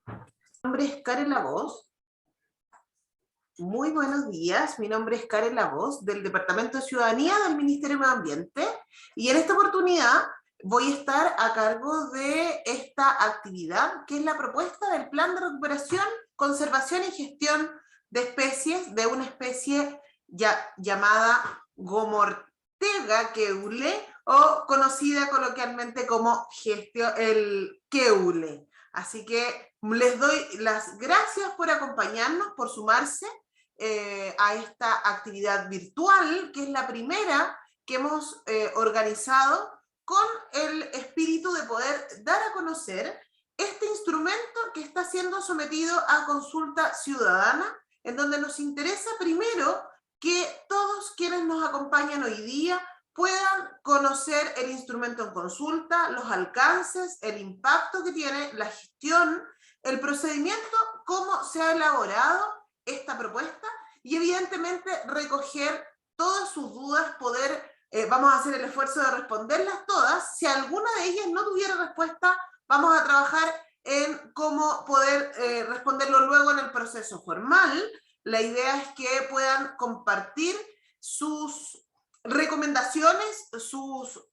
Mi nombre es Karen Lavoz. Muy buenos días, mi nombre es Karen Lavoz del Departamento de Ciudadanía del Ministerio de Medio Ambiente y en esta oportunidad voy a estar a cargo de esta actividad que es la propuesta del Plan de Recuperación, Conservación y Gestión de Especies de una especie llamada Gomortega keule o conocida coloquialmente como el keule. Así que les doy las gracias por acompañarnos, por sumarse a esta actividad virtual, que es la primera que hemos organizado con el espíritu de poder dar a conocer este instrumento que está siendo sometido a consulta ciudadana, en donde nos interesa primero que todos quienes nos acompañan hoy día puedan conocer el instrumento en consulta, los alcances, el impacto que tiene, la gestión, el procedimiento, cómo se ha elaborado esta propuesta y evidentemente recoger todas sus dudas, vamos a hacer el esfuerzo de responderlas todas. Si alguna de ellas no tuviera respuesta, vamos a trabajar en cómo poder responderlo luego en el proceso formal. La idea es que puedan compartir sus recomendaciones, sus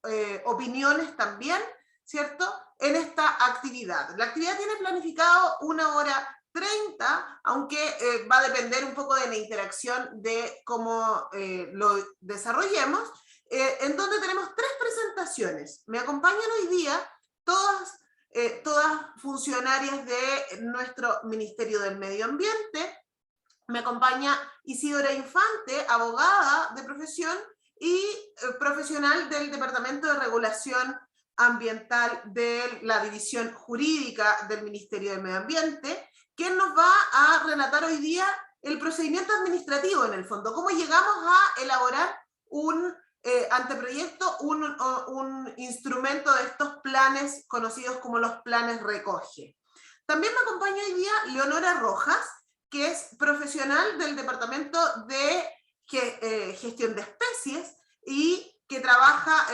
opiniones también, ¿cierto?, en esta actividad. La actividad tiene planificado 1:30, aunque va a depender un poco de la interacción de cómo lo desarrollemos, en donde tenemos 3 presentaciones. Me acompañan hoy día todas funcionarias de nuestro Ministerio del Medio Ambiente. Me acompaña Isidora Infante, abogada de profesión y profesional del Departamento de Regulación Ambiental de la División Jurídica del Ministerio del Medio Ambiente, quien nos va a relatar hoy día el procedimiento administrativo en el fondo, cómo llegamos a elaborar un anteproyecto, un instrumento de estos planes conocidos como los planes RECOGE. También me acompaña hoy día Leonora Rojas, que es profesional del Departamento de Gestión de Especies y que trabaja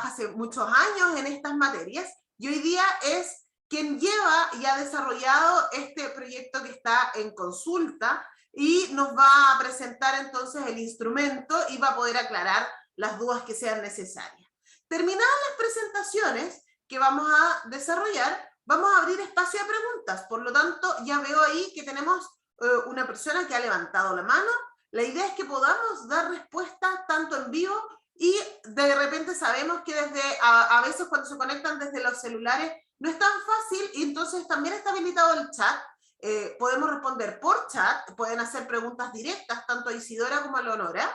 hace muchos años en estas materias, y hoy día es quien lleva y ha desarrollado este proyecto que está en consulta, y nos va a presentar entonces el instrumento y va a poder aclarar las dudas que sean necesarias. Terminadas las presentaciones que vamos a desarrollar, vamos a abrir espacio a preguntas. Por lo tanto, ya veo ahí que tenemos una persona que ha levantado la mano. La idea es que podamos dar respuestas tanto en vivo y de repente sabemos que a veces cuando se conectan desde los celulares no es tan fácil, y entonces también está habilitado el chat. Podemos responder por chat, pueden hacer preguntas directas tanto a Isidora como a Leonora,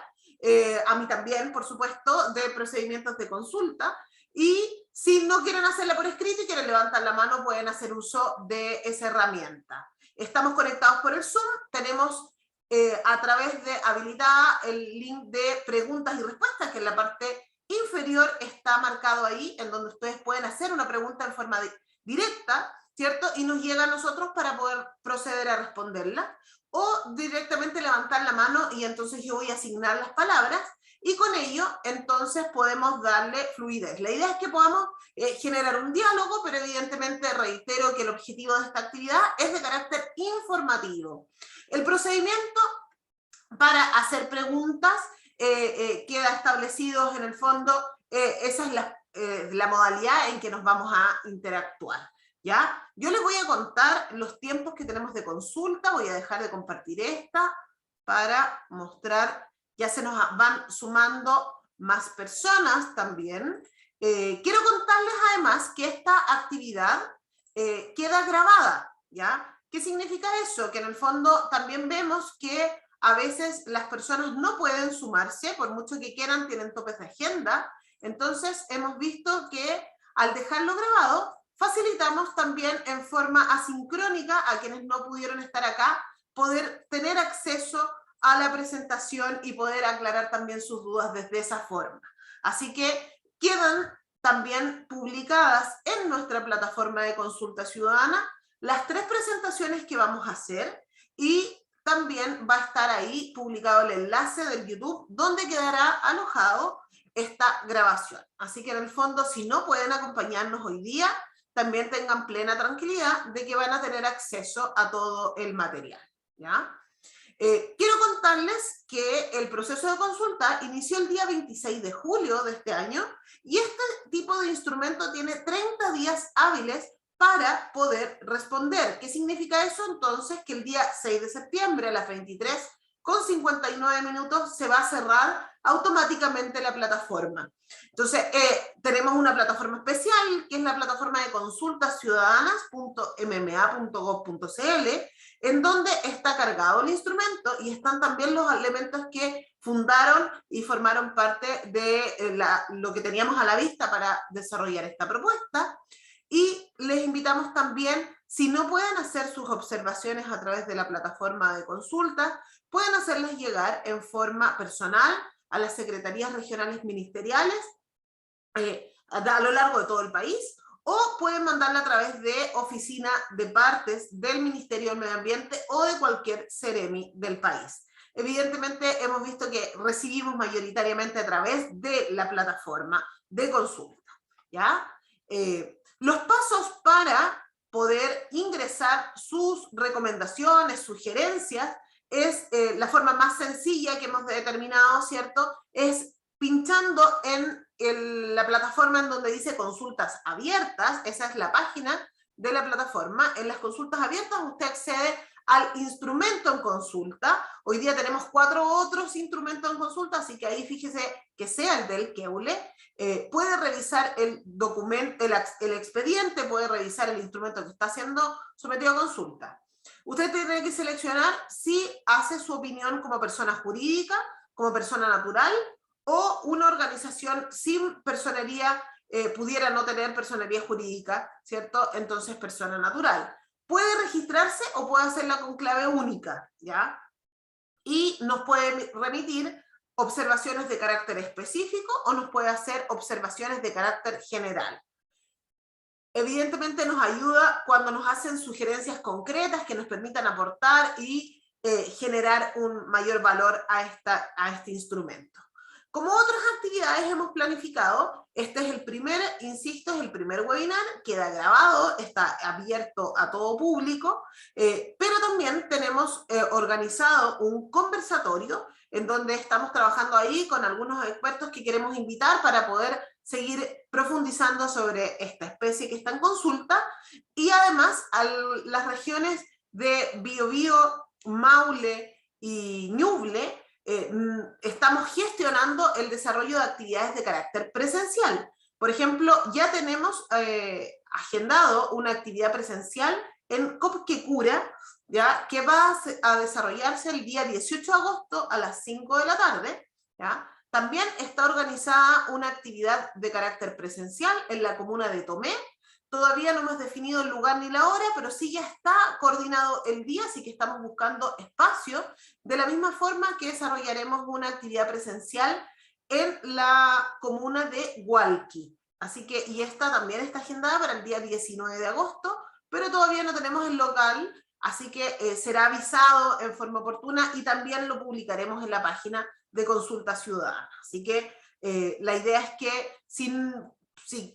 a mí también, por supuesto, de procedimientos de consulta, y si no quieren hacerla por escrito y quieren levantar la mano, pueden hacer uso de esa herramienta. Estamos conectados por el Zoom, tenemos a través de habilitada el link de preguntas y respuestas, que en la parte inferior está marcado ahí, en donde ustedes pueden hacer una pregunta en forma directa, ¿cierto? Y nos llega a nosotros para poder proceder a responderla, o directamente levantar la mano y entonces yo voy a asignar las palabras, y con ello entonces podemos darle fluidez. La idea es que podamos generar un diálogo, pero evidentemente reitero que el objetivo de esta actividad es de carácter informativo. El procedimiento para hacer preguntas queda establecido en el fondo, esa es la modalidad en que nos vamos a interactuar. ¿Ya? Yo les voy a contar los tiempos que tenemos de consulta, voy a dejar de compartir esta para mostrar, ya se nos van sumando más personas también. Quiero contarles además que esta actividad queda grabada, ¿ya? ¿Qué significa eso? Que en el fondo también vemos que a veces las personas no pueden sumarse, por mucho que quieran, tienen topes de agenda. Entonces hemos visto que al dejarlo grabado, facilitamos también en forma asincrónica a quienes no pudieron estar acá, poder tener acceso a la presentación y poder aclarar también sus dudas desde esa forma. Así que quedan también publicadas en nuestra plataforma de consulta ciudadana las 3 presentaciones que vamos a hacer, y también va a estar ahí publicado el enlace del YouTube donde quedará alojado esta grabación. Así que en el fondo, si no pueden acompañarnos hoy día, también tengan plena tranquilidad de que van a tener acceso a todo el material, ¿ya? Quiero contarles que el proceso de consulta inició el día 26 de julio de este año y este tipo de instrumento tiene 30 días hábiles para poder responder. ¿Qué significa eso? Entonces, que el día 6 de septiembre a las 23:59 se va a cerrar automáticamente la plataforma. Entonces, tenemos una plataforma especial, que es la plataforma de consultasciudadanas.mma.gov.cl, en donde está cargado el instrumento y están también los elementos que fundaron y formaron parte de lo que teníamos a la vista para desarrollar esta propuesta. Y les invitamos también, si no pueden hacer sus observaciones a través de la plataforma de consultas, pueden hacerlas llegar en forma personal a las secretarías regionales ministeriales a lo largo de todo el país, o pueden mandarla a través de oficina de partes del Ministerio del Medio Ambiente o de cualquier Ceremi del país. Evidentemente hemos visto que recibimos mayoritariamente a través de la plataforma de consulta, ¿ya? Los pasos para poder ingresar sus recomendaciones, sugerencias, es la forma más sencilla que hemos determinado, ¿cierto? Es pinchando en la plataforma en donde dice consultas abiertas, esa es la página de la plataforma. En las consultas abiertas usted accede al instrumento en consulta. Hoy día tenemos 4 otros instrumentos en consulta, así que ahí fíjese que sea el del Keule. Puede revisar el documento, el expediente, puede revisar el instrumento que está siendo sometido a consulta. Usted tiene que seleccionar si hace su opinión como persona jurídica, como persona natural, o una organización sin personería, pudiera no tener personería jurídica, ¿cierto? Entonces persona natural. Puede registrarse o puede hacerla con clave única, ¿ya? Y nos puede remitir observaciones de carácter específico o nos puede hacer observaciones de carácter general. Evidentemente nos ayuda cuando nos hacen sugerencias concretas que nos permitan aportar y generar un mayor valor a este instrumento. Como otras actividades hemos planificado, este es el primer, insisto, es el primer webinar, queda grabado, está abierto a todo público, pero también tenemos organizado un conversatorio en donde estamos trabajando ahí con algunos expertos que queremos invitar para poder seguir profundizando sobre esta especie que está en consulta, y además a las regiones de Biobío, Maule y Ñuble, estamos gestionando el desarrollo de actividades de carácter presencial. Por ejemplo, ya tenemos agendado una actividad presencial en Copquecura, ¿ya? Que va a desarrollarse el día 18 de agosto a las 5 de la tarde, ¿ya? También está organizada una actividad de carácter presencial en la comuna de Tomé. Todavía no hemos definido el lugar ni la hora, pero sí ya está coordinado el día, así que estamos buscando espacio, de la misma forma que desarrollaremos una actividad presencial en la comuna de Hualqui. Así que, y esta también está agendada para el día 19 de agosto, pero todavía no tenemos el local, así que será avisado en forma oportuna y también lo publicaremos en la página de Consulta Ciudadana. Así que la idea es que si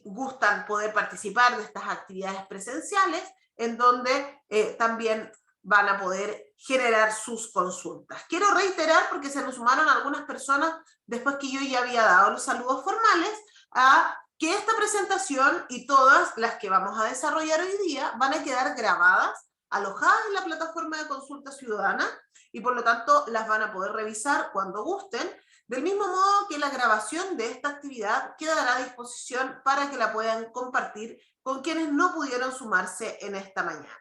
gustan poder participar de estas actividades presenciales, en donde también van a poder generar sus consultas. Quiero reiterar, porque se nos sumaron algunas personas después que yo ya había dado los saludos formales, a que esta presentación y todas las que vamos a desarrollar hoy día van a quedar grabadas, alojadas en la plataforma de Consulta Ciudadana, y por lo tanto las van a poder revisar cuando gusten, del mismo modo que la grabación de esta actividad quedará a disposición para que la puedan compartir con quienes no pudieron sumarse en esta mañana.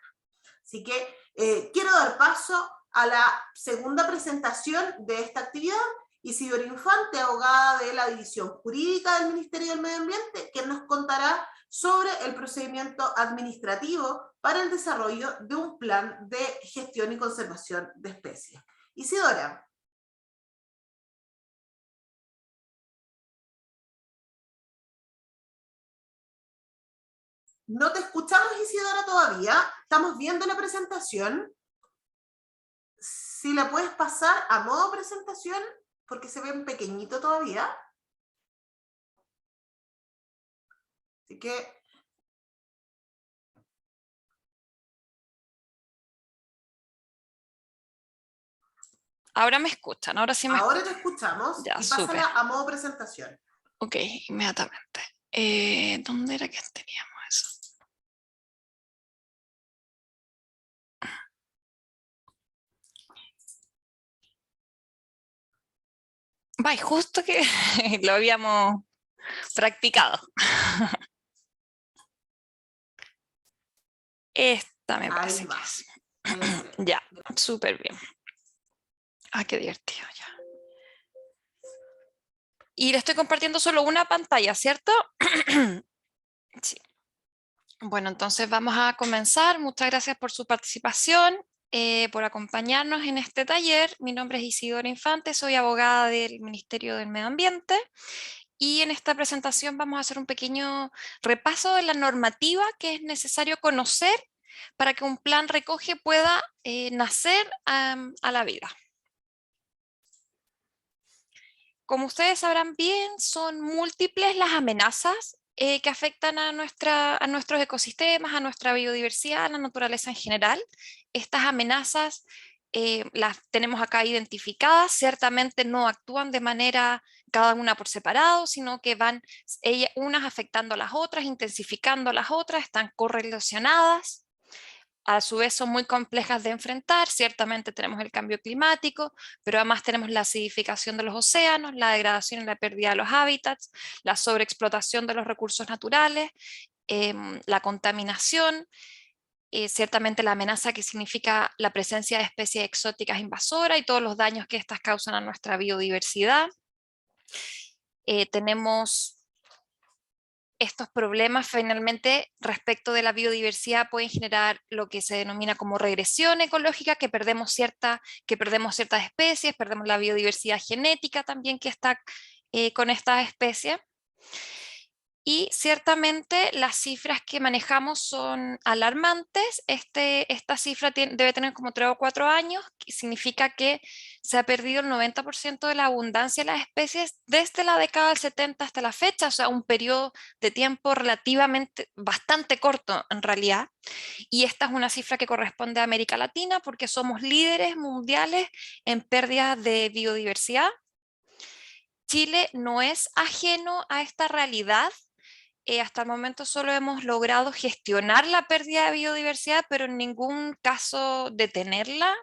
Así que quiero dar paso a la segunda presentación de esta actividad. Isidora Infante, abogada de la División Jurídica del Ministerio del Medio Ambiente, que nos contará sobre el procedimiento administrativo para el desarrollo de un plan de gestión y conservación de especies. Isidora. No te escuchamos, Isidora, todavía. Estamos viendo la presentación. Si la puedes pasar a modo presentación, porque se ve en pequeñito todavía. Así que Ahora me escuchan, ahora sí me Ahora escuchan. te escuchamos Ya, y súper. pásala a modo presentación. Ok, inmediatamente. ¿Dónde era que teníamos eso? Vaya, justo que lo habíamos practicado. Esta me parece Ahí que va. es. Excelente. Ya, súper bien. Ah, qué divertido ya. Y le estoy compartiendo solo una pantalla, ¿cierto? Sí. Bueno, entonces vamos a comenzar. Muchas gracias por su participación, por acompañarnos en este taller. Mi nombre es Isidora Infante, soy abogada del Ministerio del Medio Ambiente. Y en esta presentación vamos a hacer un pequeño repaso de la normativa que es necesario conocer para que un plan recoge pueda nacer a la vida. Como ustedes sabrán bien, son múltiples las amenazas que afectan a nuestros ecosistemas, a nuestra biodiversidad, a la naturaleza en general. Estas amenazas las tenemos acá identificadas, ciertamente no actúan de manera cada una por separado, sino que van unas afectando a las otras, intensificando a las otras, están correlacionadas. A su vez son muy complejas de enfrentar, ciertamente tenemos el cambio climático, pero además tenemos la acidificación de los océanos, la degradación y la pérdida de los hábitats, la sobreexplotación de los recursos naturales, la contaminación, ciertamente la amenaza que significa la presencia de especies exóticas invasoras y todos los daños que estas causan a nuestra biodiversidad. Tenemos estos problemas finalmente respecto de la biodiversidad pueden generar lo que se denomina como regresión ecológica, que perdemos ciertas especies, perdemos la biodiversidad genética también que está con estas especies. Y ciertamente las cifras que manejamos son alarmantes. Esta cifra debe tener como 3 o 4 años, que significa que se ha perdido el 90% de la abundancia de las especies desde la década del 70 hasta la fecha, o sea, un periodo de tiempo relativamente bastante corto en realidad. Y esta es una cifra que corresponde a América Latina porque somos líderes mundiales en pérdidas de biodiversidad. Chile no es ajeno a esta realidad. Hasta el momento solo hemos logrado gestionar la pérdida de biodiversidad, pero en ningún caso detenerla,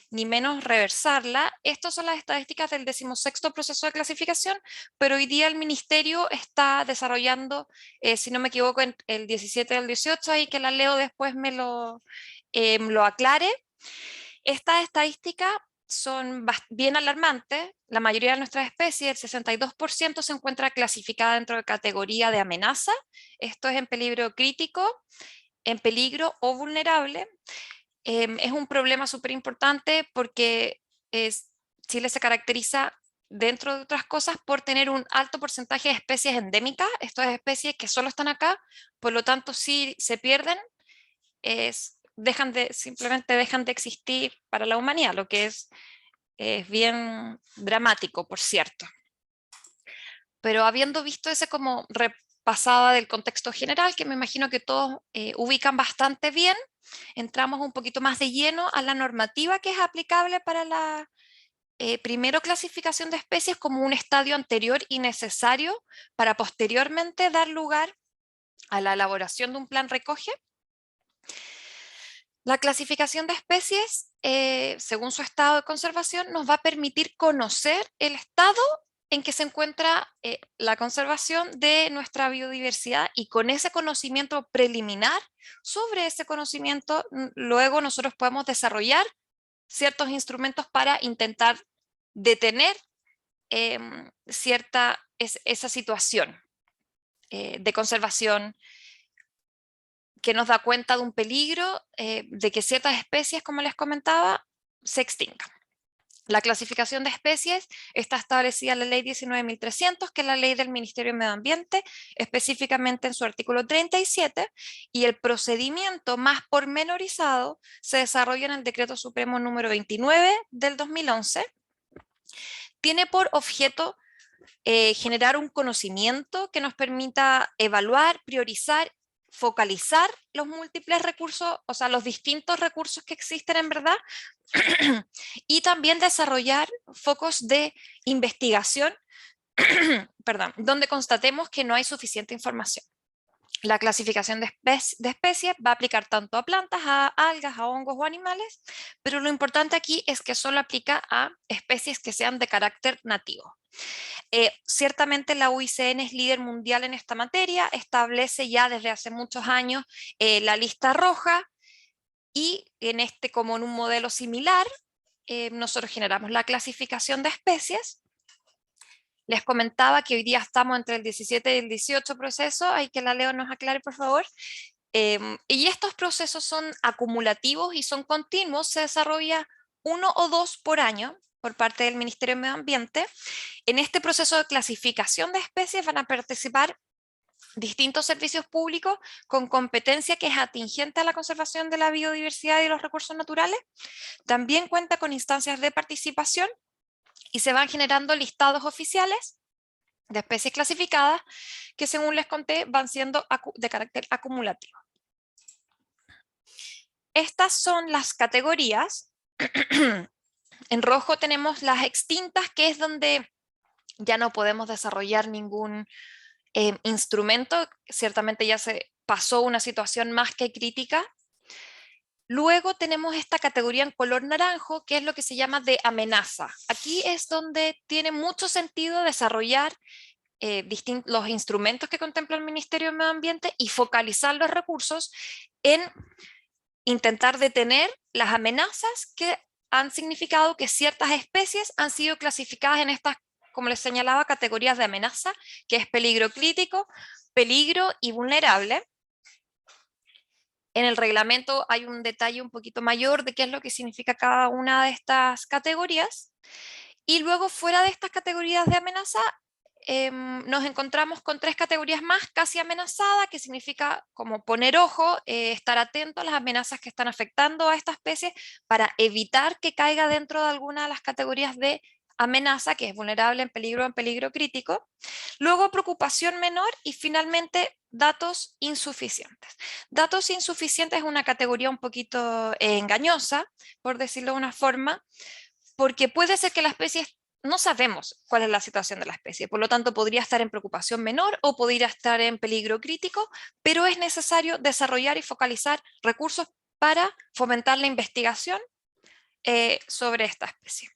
ni menos reversarla. Estas son las estadísticas del 16º proceso de clasificación, pero hoy día el Ministerio está desarrollando, si no me equivoco, el 17 o el 18, ahí que la leo después me lo aclare. Estas estadísticas son bien alarmantes. La mayoría de nuestras especies, el 62%, se encuentra clasificada dentro de categoría de amenaza. Esto es en peligro crítico, en peligro o vulnerable. Es un problema súper importante porque Chile se caracteriza, dentro de otras cosas, por tener un alto porcentaje de especies endémicas. Esto es especies que solo están acá, por lo tanto, si se pierden, simplemente dejan de existir para la humanidad, lo que es bien dramático, por cierto. Pero habiendo visto ese como repasada del contexto general, que me imagino que todos ubican bastante bien, entramos un poquito más de lleno a la normativa que es aplicable para la primero clasificación de especies como un estadio anterior y necesario para posteriormente dar lugar a la elaboración de un plan recoge. La clasificación de especies, según su estado de conservación, nos va a permitir conocer el estado en que se encuentra la conservación de nuestra biodiversidad, y con ese conocimiento preliminar, sobre ese conocimiento, luego nosotros podemos desarrollar ciertos instrumentos para intentar detener esa situación de conservación que nos da cuenta de un peligro de que ciertas especies, como les comentaba, se extingan. La clasificación de especies está establecida en la Ley 19.300, que es la ley del Ministerio de Medio Ambiente, específicamente en su artículo 37, y el procedimiento más pormenorizado se desarrolla en el Decreto Supremo número 29 del 2011. Tiene por objeto generar un conocimiento que nos permita evaluar, priorizar, focalizar los múltiples recursos, o sea, los distintos recursos que existen en verdad, y también desarrollar focos de investigación, perdón, donde constatemos que no hay suficiente información. La clasificación de especies va a aplicar tanto a plantas, a algas, a hongos o animales, pero lo importante aquí es que solo aplica a especies que sean de carácter nativo. Ciertamente la UICN es líder mundial en esta materia, establece ya desde hace muchos años la lista roja, y como en un modelo similar, nosotros generamos la clasificación de especies. Les comentaba que hoy día estamos entre el 17 y el 18 proceso, hay que la Leo nos aclare por favor. Y estos procesos son acumulativos y son continuos, se desarrolla 1 o 2 por año por parte del Ministerio de Medio Ambiente. En este proceso de clasificación de especies van a participar distintos servicios públicos con competencia que es atingente a la conservación de la biodiversidad y los recursos naturales. También cuenta con instancias de participación y se van generando listados oficiales de especies clasificadas que, según les conté, van siendo de carácter acumulativo. Estas son las categorías. En rojo tenemos las extintas, que es donde ya no podemos desarrollar ningún instrumento. Ciertamente ya se pasó una situación más que crítica. Luego tenemos esta categoría en color naranjo, que es lo que se llama de amenaza. Aquí es donde tiene mucho sentido desarrollar los instrumentos que contempla el Ministerio de Medio Ambiente y focalizar los recursos en intentar detener las amenazas que han significado que ciertas especies han sido clasificadas en estas, como les señalaba, categorías de amenaza, que es peligro crítico, peligro y vulnerable. En el reglamento hay un detalle un poquito mayor de qué es lo que significa cada una de estas categorías. Y luego, fuera de estas categorías de amenaza, nos encontramos con 3 categorías más: casi amenazada, que significa como poner ojo, estar atento a las amenazas que están afectando a esta especie para evitar que caiga dentro de alguna de las categorías de amenaza, que es vulnerable, en peligro crítico. Luego, preocupación menor, y finalmente datos insuficientes. Datos insuficientes es una categoría un poquito engañosa, por decirlo de una forma, porque puede ser que la especie, no sabemos cuál es la situación de la especie, por lo tanto podría estar en preocupación menor o podría estar en peligro crítico, pero es necesario desarrollar y focalizar recursos para fomentar la investigación sobre esta especie.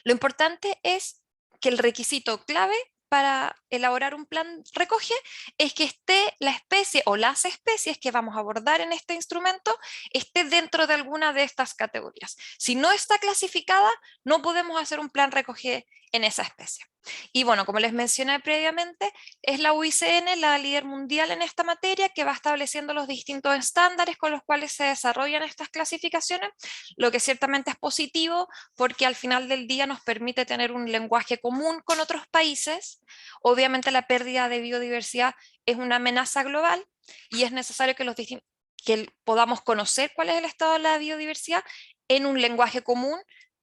Lo importante es que el requisito clave para elaborar un plan recoge es que esté la especie o las especies que vamos a abordar en este instrumento esté dentro de alguna de estas categorías. Si no está clasificada, no podemos hacer un plan recoge en esa especie. Y bueno, como les mencioné previamente, es la UICN la líder mundial en esta materia, que va estableciendo los distintos estándares con los cuales se desarrollan estas clasificaciones, lo que ciertamente es positivo porque al final del día nos permite tener un lenguaje común con otros países. Obviamente la pérdida de biodiversidad es una amenaza global y es necesario que podamos conocer cuál es el estado de la biodiversidad en un lenguaje común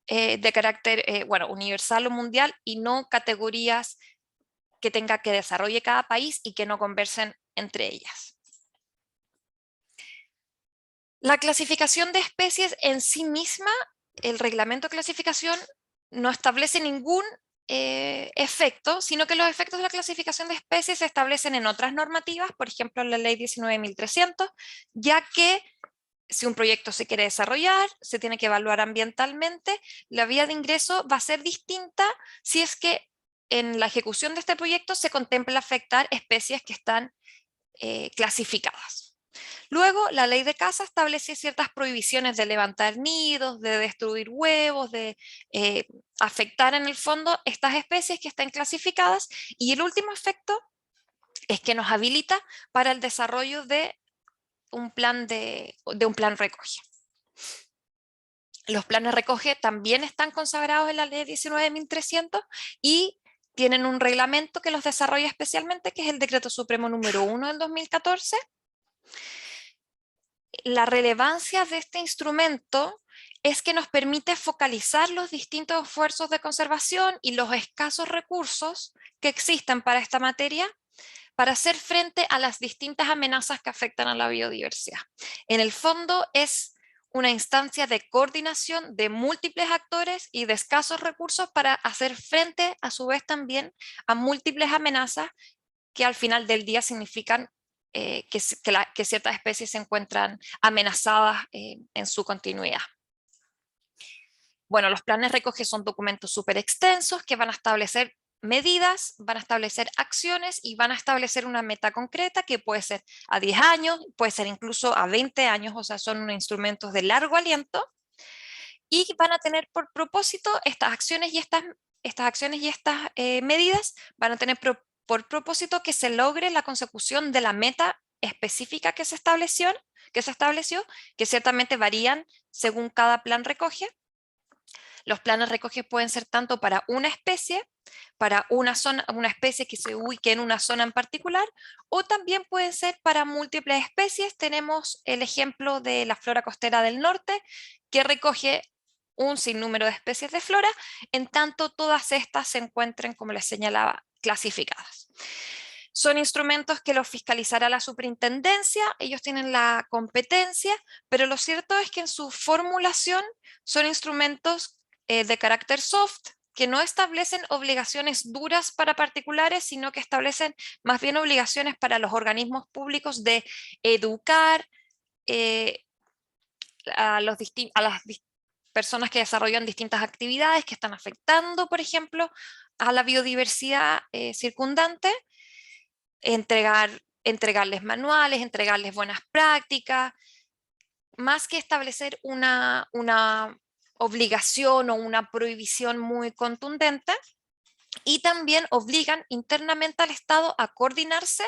de carácter universal o mundial, y no categorías que tenga que desarrolle cada país y que no conversen entre ellas. La clasificación de especies en sí misma, el reglamento de clasificación no establece ningún efecto, sino que los efectos de la clasificación de especies se establecen en otras normativas, por ejemplo en la ley 19.300, ya que si un proyecto se quiere desarrollar, se tiene que evaluar ambientalmente, la vía de ingreso va a ser distinta si es que en la ejecución de este proyecto se contempla afectar especies que están clasificadas. Luego, la ley de caza establece ciertas prohibiciones de levantar nidos, de destruir huevos, de afectar en el fondo estas especies que están clasificadas, y el último efecto es que nos habilita para el desarrollo de un plan recoge. Los planes recoge también están consagrados en la ley 19.300 y tienen un reglamento que los desarrolla especialmente, que es el Decreto Supremo número 1 del 2014. La relevancia de este instrumento es que nos permite focalizar los distintos esfuerzos de conservación y los escasos recursos que existen para esta materia, para hacer frente a las distintas amenazas que afectan a la biodiversidad. En el fondo es una instancia de coordinación de múltiples actores y de escasos recursos para hacer frente a su vez también a múltiples amenazas que al final del día significan que ciertas especies se encuentran amenazadas en su continuidad. Bueno, los planes recoge son documentos súper extensos que van a establecer medidas, van a establecer acciones y van a establecer una meta concreta que puede ser a 10 años, puede ser incluso a 20 años, o sea, son unos instrumentos de largo aliento y van a tener por propósito estas acciones y estas medidas van a tener por propósito que se logre la consecución de la meta específica que se estableció, que ciertamente varían según cada plan recoge. Los planes recoge pueden ser tanto para una especie, para una especie que se ubique en una zona en particular, o también pueden ser para múltiples especies. Tenemos el ejemplo de la flora costera del norte, que recoge un sinnúmero de especies de flora, en tanto todas estas se encuentren, como les señalaba, clasificadas. Son instrumentos que los fiscalizará la superintendencia, ellos tienen la competencia, pero lo cierto es que en su formulación son instrumentos de carácter soft, que no establecen obligaciones duras para particulares, sino que establecen más bien obligaciones para los organismos públicos de educar a las personas que desarrollan distintas actividades que están afectando, por ejemplo, a la biodiversidad circundante, entregarles manuales, entregarles buenas prácticas, más que establecer una obligación o una prohibición muy contundente, y también obligan internamente al Estado a coordinarse,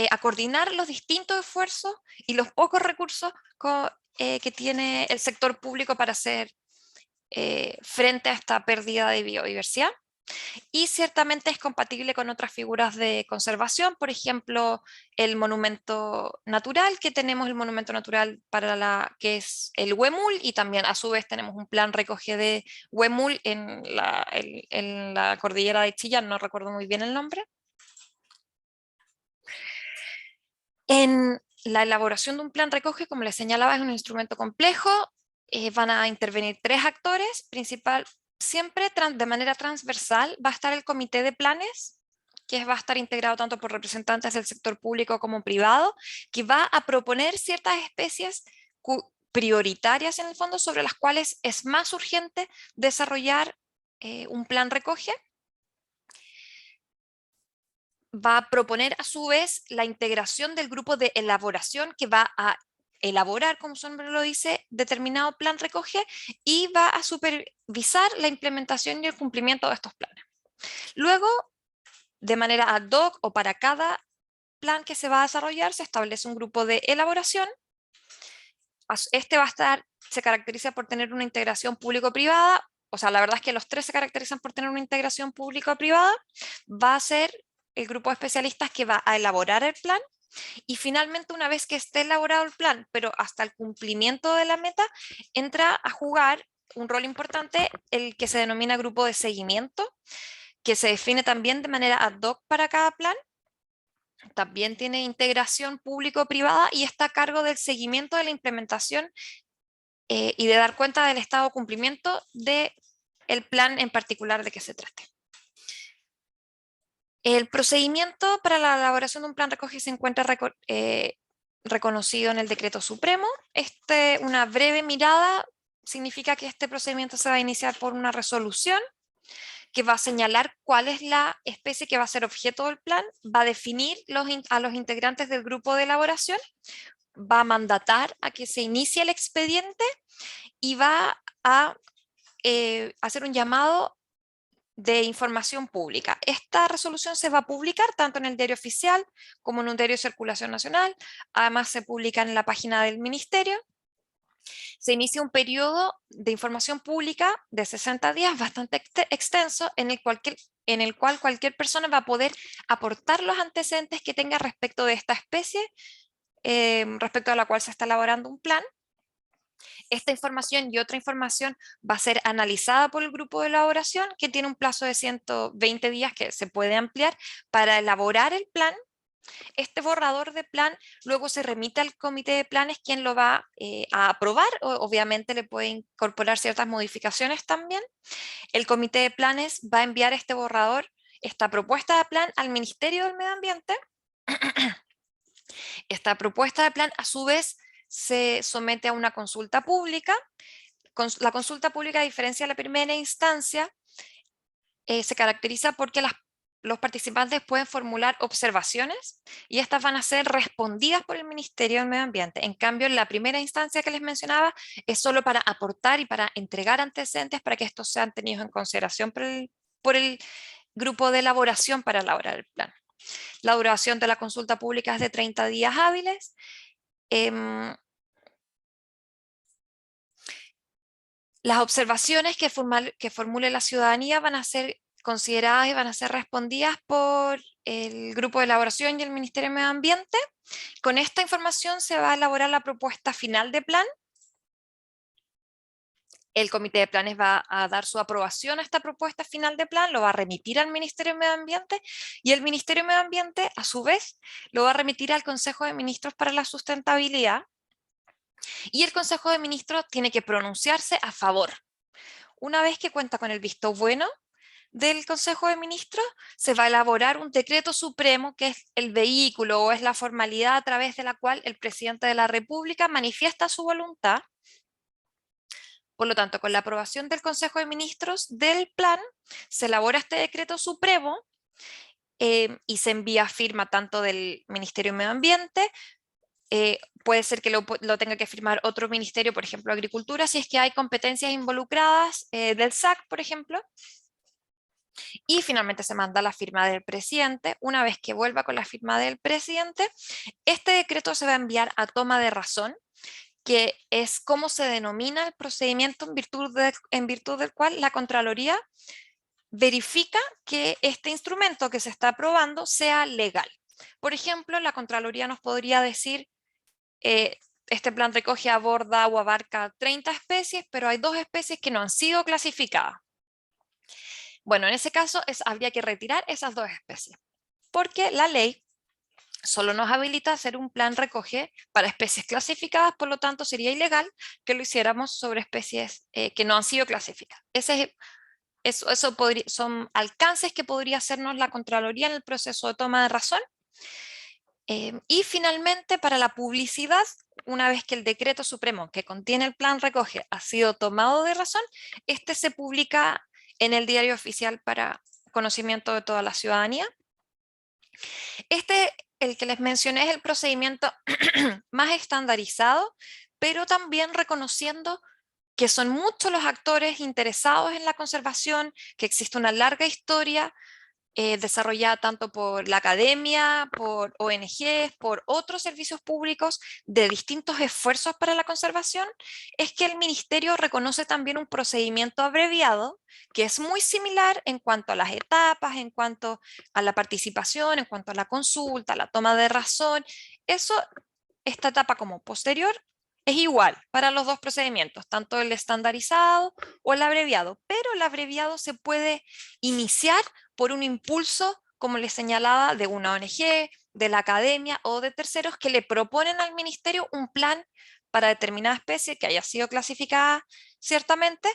a coordinar los distintos esfuerzos y los pocos recursos que tiene el sector público para hacer frente a esta pérdida de biodiversidad. Y ciertamente es compatible con otras figuras de conservación, por ejemplo, el monumento natural, que tenemos el monumento natural que es el Huemul, y también a su vez tenemos un plan recoge de Huemul en la cordillera de Chillán, no recuerdo muy bien el nombre. En la elaboración de un plan recoge, como les señalaba, es un instrumento complejo, van a intervenir 3 actores, siempre de manera transversal va a estar el comité de planes, que va a estar integrado tanto por representantes del sector público como privado, que va a proponer ciertas especies prioritarias en el fondo sobre las cuales es más urgente desarrollar un plan recoge. Va a proponer a su vez la integración del grupo de elaboración que va a elaborar, como su nombre lo dice, determinado plan recoge, y va a supervisar la implementación y el cumplimiento de estos planes. Luego, de manera ad hoc o para cada plan que se va a desarrollar, se establece un grupo de elaboración. Este se caracteriza por tener una integración público-privada, o sea, la verdad es que los 3 se caracterizan por tener una integración público-privada. Va a ser el grupo de especialistas que va a elaborar el plan, y finalmente, una vez que esté elaborado el plan, pero hasta el cumplimiento de la meta, entra a jugar un rol importante el que se denomina grupo de seguimiento, que se define también de manera ad hoc para cada plan. También tiene integración público-privada y está a cargo del seguimiento de la implementación y de dar cuenta del estado de cumplimiento del plan en particular de que se trate. El procedimiento para la elaboración de un plan recoge se encuentra reconocido en el Decreto Supremo. Una breve mirada significa que este procedimiento se va a iniciar por una resolución que va a señalar cuál es la especie que va a ser objeto del plan, va a definir a los integrantes del grupo de elaboración, va a mandatar a que se inicie el expediente y va a hacer un llamado de información pública. Esta resolución se va a publicar tanto en el diario oficial como en un diario de circulación nacional. Además se publica en la página del ministerio. Se inicia un periodo de información pública de 60 días bastante extenso en el cual cualquier persona va a poder aportar los antecedentes que tenga respecto de esta especie, respecto a la cual se está elaborando un plan. Esta información y otra información va a ser analizada por el grupo de elaboración, que tiene un plazo de 120 días que se puede ampliar para elaborar el plan Este borrador de plan luego se remite al comité de planes, quien lo va a aprobar. Obviamente le puede incorporar ciertas modificaciones también. El comité de planes va a enviar este borrador, esta propuesta de plan al Ministerio del Medio Ambiente. Esta propuesta de plan, a su vez, se somete a una consulta pública. La consulta pública, a diferencia de la primera instancia, se caracteriza porque los participantes pueden formular observaciones y estas van a ser respondidas por el Ministerio del Medio Ambiente. En cambio, en la primera instancia que les mencionaba es solo para aportar y para entregar antecedentes para que estos sean tenidos en consideración por el grupo de elaboración para elaborar el plan. La duración de la consulta pública es de 30 días hábiles. Las observaciones que formule la ciudadanía van a ser consideradas y van a ser respondidas por el grupo de elaboración y el Ministerio de Medio Ambiente. Con esta información se va a elaborar la propuesta final de plan. El comité de planes va a dar su aprobación a esta propuesta final de plan, lo va a remitir al Ministerio de Medio Ambiente y el Ministerio de Medio Ambiente, a su vez, lo va a remitir al Consejo de Ministros para la Sustentabilidad y el Consejo de Ministros tiene que pronunciarse a favor. Una vez que cuenta con el visto bueno del Consejo de Ministros, se va a elaborar un decreto supremo que es el vehículo o es la formalidad a través de la cual el presidente de la República manifiesta su voluntad. Por lo tanto, con la aprobación del Consejo de Ministros del plan, se elabora este decreto supremo y se envía firma tanto del Ministerio de Medio Ambiente, puede ser que lo tenga que firmar otro ministerio, por ejemplo, Agricultura, si es que hay competencias involucradas del SAC, por ejemplo. Y finalmente se manda la firma del presidente. Una vez que vuelva con la firma del presidente, este decreto se va a enviar a toma de razón, que es como se denomina el procedimiento en virtud del cual la Contraloría verifica que este instrumento que se está aprobando sea legal. Por ejemplo, la Contraloría nos podría decir, este plan recoge, aborda o abarca 30 especies, pero hay 2 especies que no han sido clasificadas. Bueno, en ese caso habría que retirar esas 2 especies, porque la ley solo nos habilita a hacer un plan recoge para especies clasificadas, por lo tanto sería ilegal que lo hiciéramos sobre especies que no han sido clasificadas. Son alcances que podría hacernos la Contraloría en el proceso de toma de razón. Y finalmente, para la publicidad, una vez que el decreto supremo que contiene el plan recoge ha sido tomado de razón, este se publica en el diario oficial para conocimiento de toda la ciudadanía. El que les mencioné, es el procedimiento más estandarizado, pero también reconociendo que son muchos los actores interesados en la conservación, que existe una larga historia desarrollada tanto por la academia, por ONGs, por otros servicios públicos de distintos esfuerzos para la conservación, es que el ministerio reconoce también un procedimiento abreviado que es muy similar en cuanto a las etapas, en cuanto a la participación, en cuanto a la consulta, la toma de razón. Esta etapa como posterior es igual para los 2 procedimientos, tanto el estandarizado o el abreviado, pero el abreviado se puede iniciar por un impulso, como les señalaba, de una ONG, de la academia o de terceros que le proponen al ministerio un plan para determinada especie que haya sido clasificada ciertamente,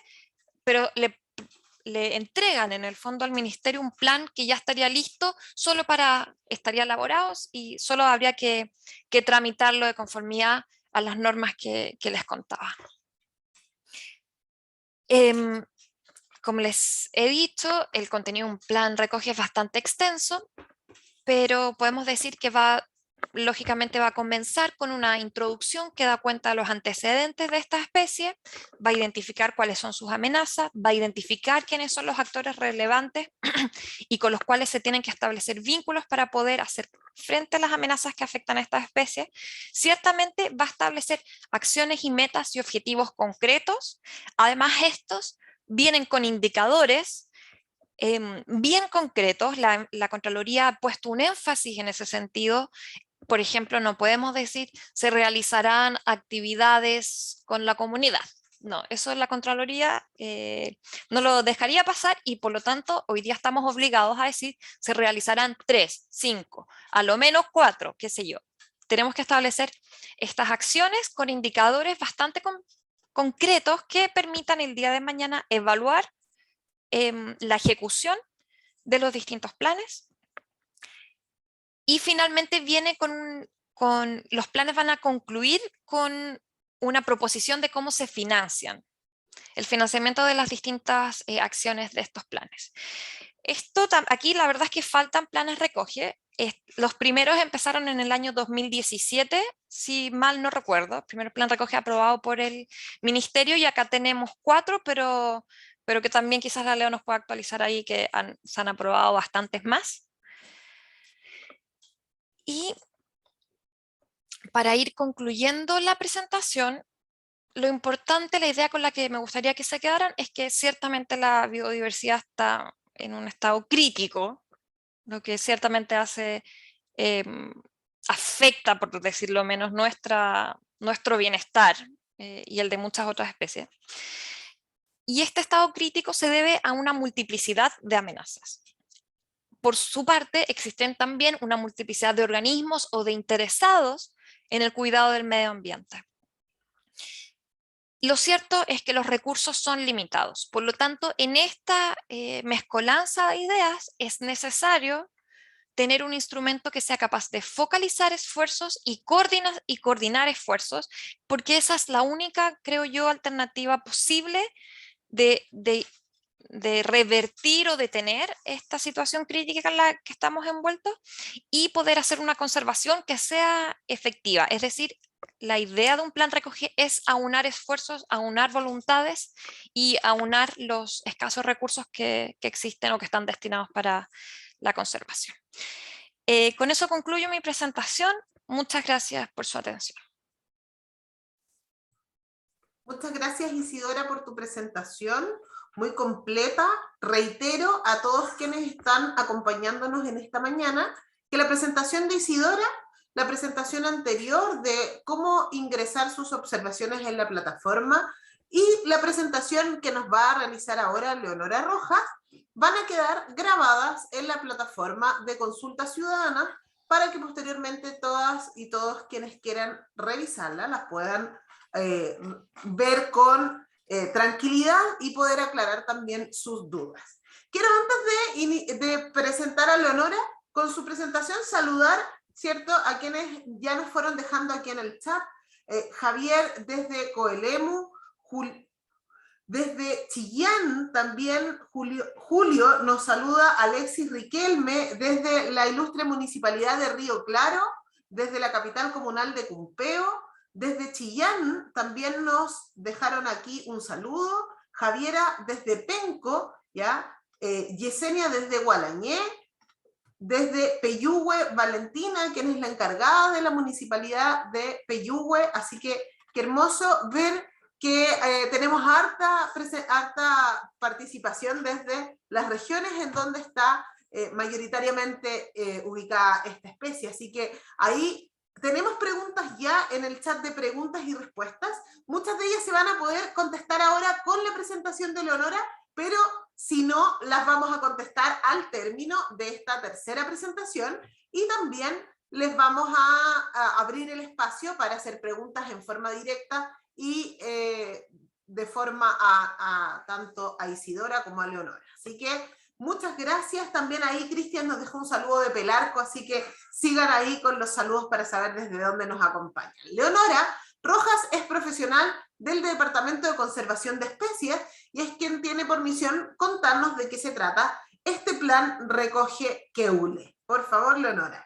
pero le entregan en el fondo al ministerio un plan que ya estaría listo, estaría elaborado y solo habría que tramitarlo de conformidad a las normas que les contaba. Como les he dicho, el contenido de un plan recoge es bastante extenso, pero podemos decir que lógicamente va a comenzar con una introducción que da cuenta de los antecedentes de esta especie, va a identificar cuáles son sus amenazas, va a identificar quiénes son los actores relevantes y con los cuales se tienen que establecer vínculos para poder hacer frente a las amenazas que afectan a estas especies. Ciertamente va a establecer acciones y metas y objetivos concretos. Además, estos vienen con indicadores bien concretos. La Contraloría ha puesto un énfasis en ese sentido. Por ejemplo, no podemos decir se realizarán actividades con la comunidad, No, eso la Contraloría no lo dejaría pasar y por lo tanto hoy día estamos obligados a decir se realizarán 3, 5, a lo menos 4, qué sé yo. Tenemos que establecer estas acciones con indicadores bastante concretos que permitan el día de mañana evaluar la ejecución de los distintos planes. Y finalmente viene con los planes van a concluir con una proposición de cómo se financian, el financiamiento de las distintas acciones de estos planes. Aquí la verdad es que faltan planes recoge. Los primeros empezaron en el año 2017, si mal no recuerdo. El primer plan recoge aprobado por el ministerio y acá tenemos 4, pero que también quizás la Leo nos pueda actualizar ahí, que se han aprobado bastantes más. Y para ir concluyendo la presentación, lo importante, la idea con la que me gustaría que se quedaran es que ciertamente la biodiversidad está en un estado crítico, lo que ciertamente afecta, por decirlo menos, nuestro bienestar y el de muchas otras especies. Y este estado crítico se debe a una multiplicidad de amenazas. Por su parte, existen también una multiplicidad de organismos o de interesados en el cuidado del medio ambiente. Lo cierto es que los recursos son limitados, por lo tanto, en esta mezcolanza de ideas es necesario tener un instrumento que sea capaz de focalizar esfuerzos y coordinar esfuerzos, porque esa es la única, creo yo, alternativa posible de revertir o detener esta situación crítica en la que estamos envueltos y poder hacer una conservación que sea efectiva. Es decir, la idea de un plan recoge es aunar esfuerzos, aunar voluntades y aunar los escasos recursos que existen o que están destinados para la conservación. Con eso concluyo mi presentación. Muchas gracias por su atención. Muchas gracias, Isidora, por tu presentación, muy completa. Reitero a todos quienes están acompañándonos en esta mañana que la presentación de Isidora, la presentación anterior de cómo ingresar sus observaciones en la plataforma y la presentación que nos va a realizar ahora Leonora Rojas van a quedar grabadas en la plataforma de consulta ciudadana para que posteriormente todas y todos quienes quieran revisarla las puedan ver con tranquilidad y poder aclarar también sus dudas. Quiero antes de presentar a Leonora con su presentación saludar, ¿cierto?, a quienes ya nos fueron dejando aquí en el chat. Javier desde Coelemu, desde Chillán también Julio nos saluda, Alexis Riquelme desde la ilustre municipalidad de Río Claro, desde la capital comunal de Cumpeo. Desde Chillán también nos dejaron aquí un saludo, Javiera desde Penco, ¿ya? Yesenia desde Gualañé, desde Peyúgue, Valentina, quien es la encargada de la municipalidad de Peyúgue, así que qué hermoso ver que tenemos harta participación desde las regiones en donde está mayoritariamente ubicada esta especie, así que ahí tenemos preguntas ya en el chat de preguntas y respuestas. Muchas de ellas se van a poder contestar ahora con la presentación de Leonora, pero si no, las vamos a contestar al término de esta tercera presentación y también les vamos a abrir el espacio para hacer preguntas en forma directa y de forma tanto a Isidora como a Leonora. Así que muchas gracias. También ahí Cristian nos dejó un saludo de Pelarco, así que sigan ahí con los saludos para saber desde dónde nos acompañan. Leonora Rojas es profesional del Departamento de Conservación de Especies y es quien tiene por misión contarnos de qué se trata este plan Recoge Queule. Por favor, Leonora.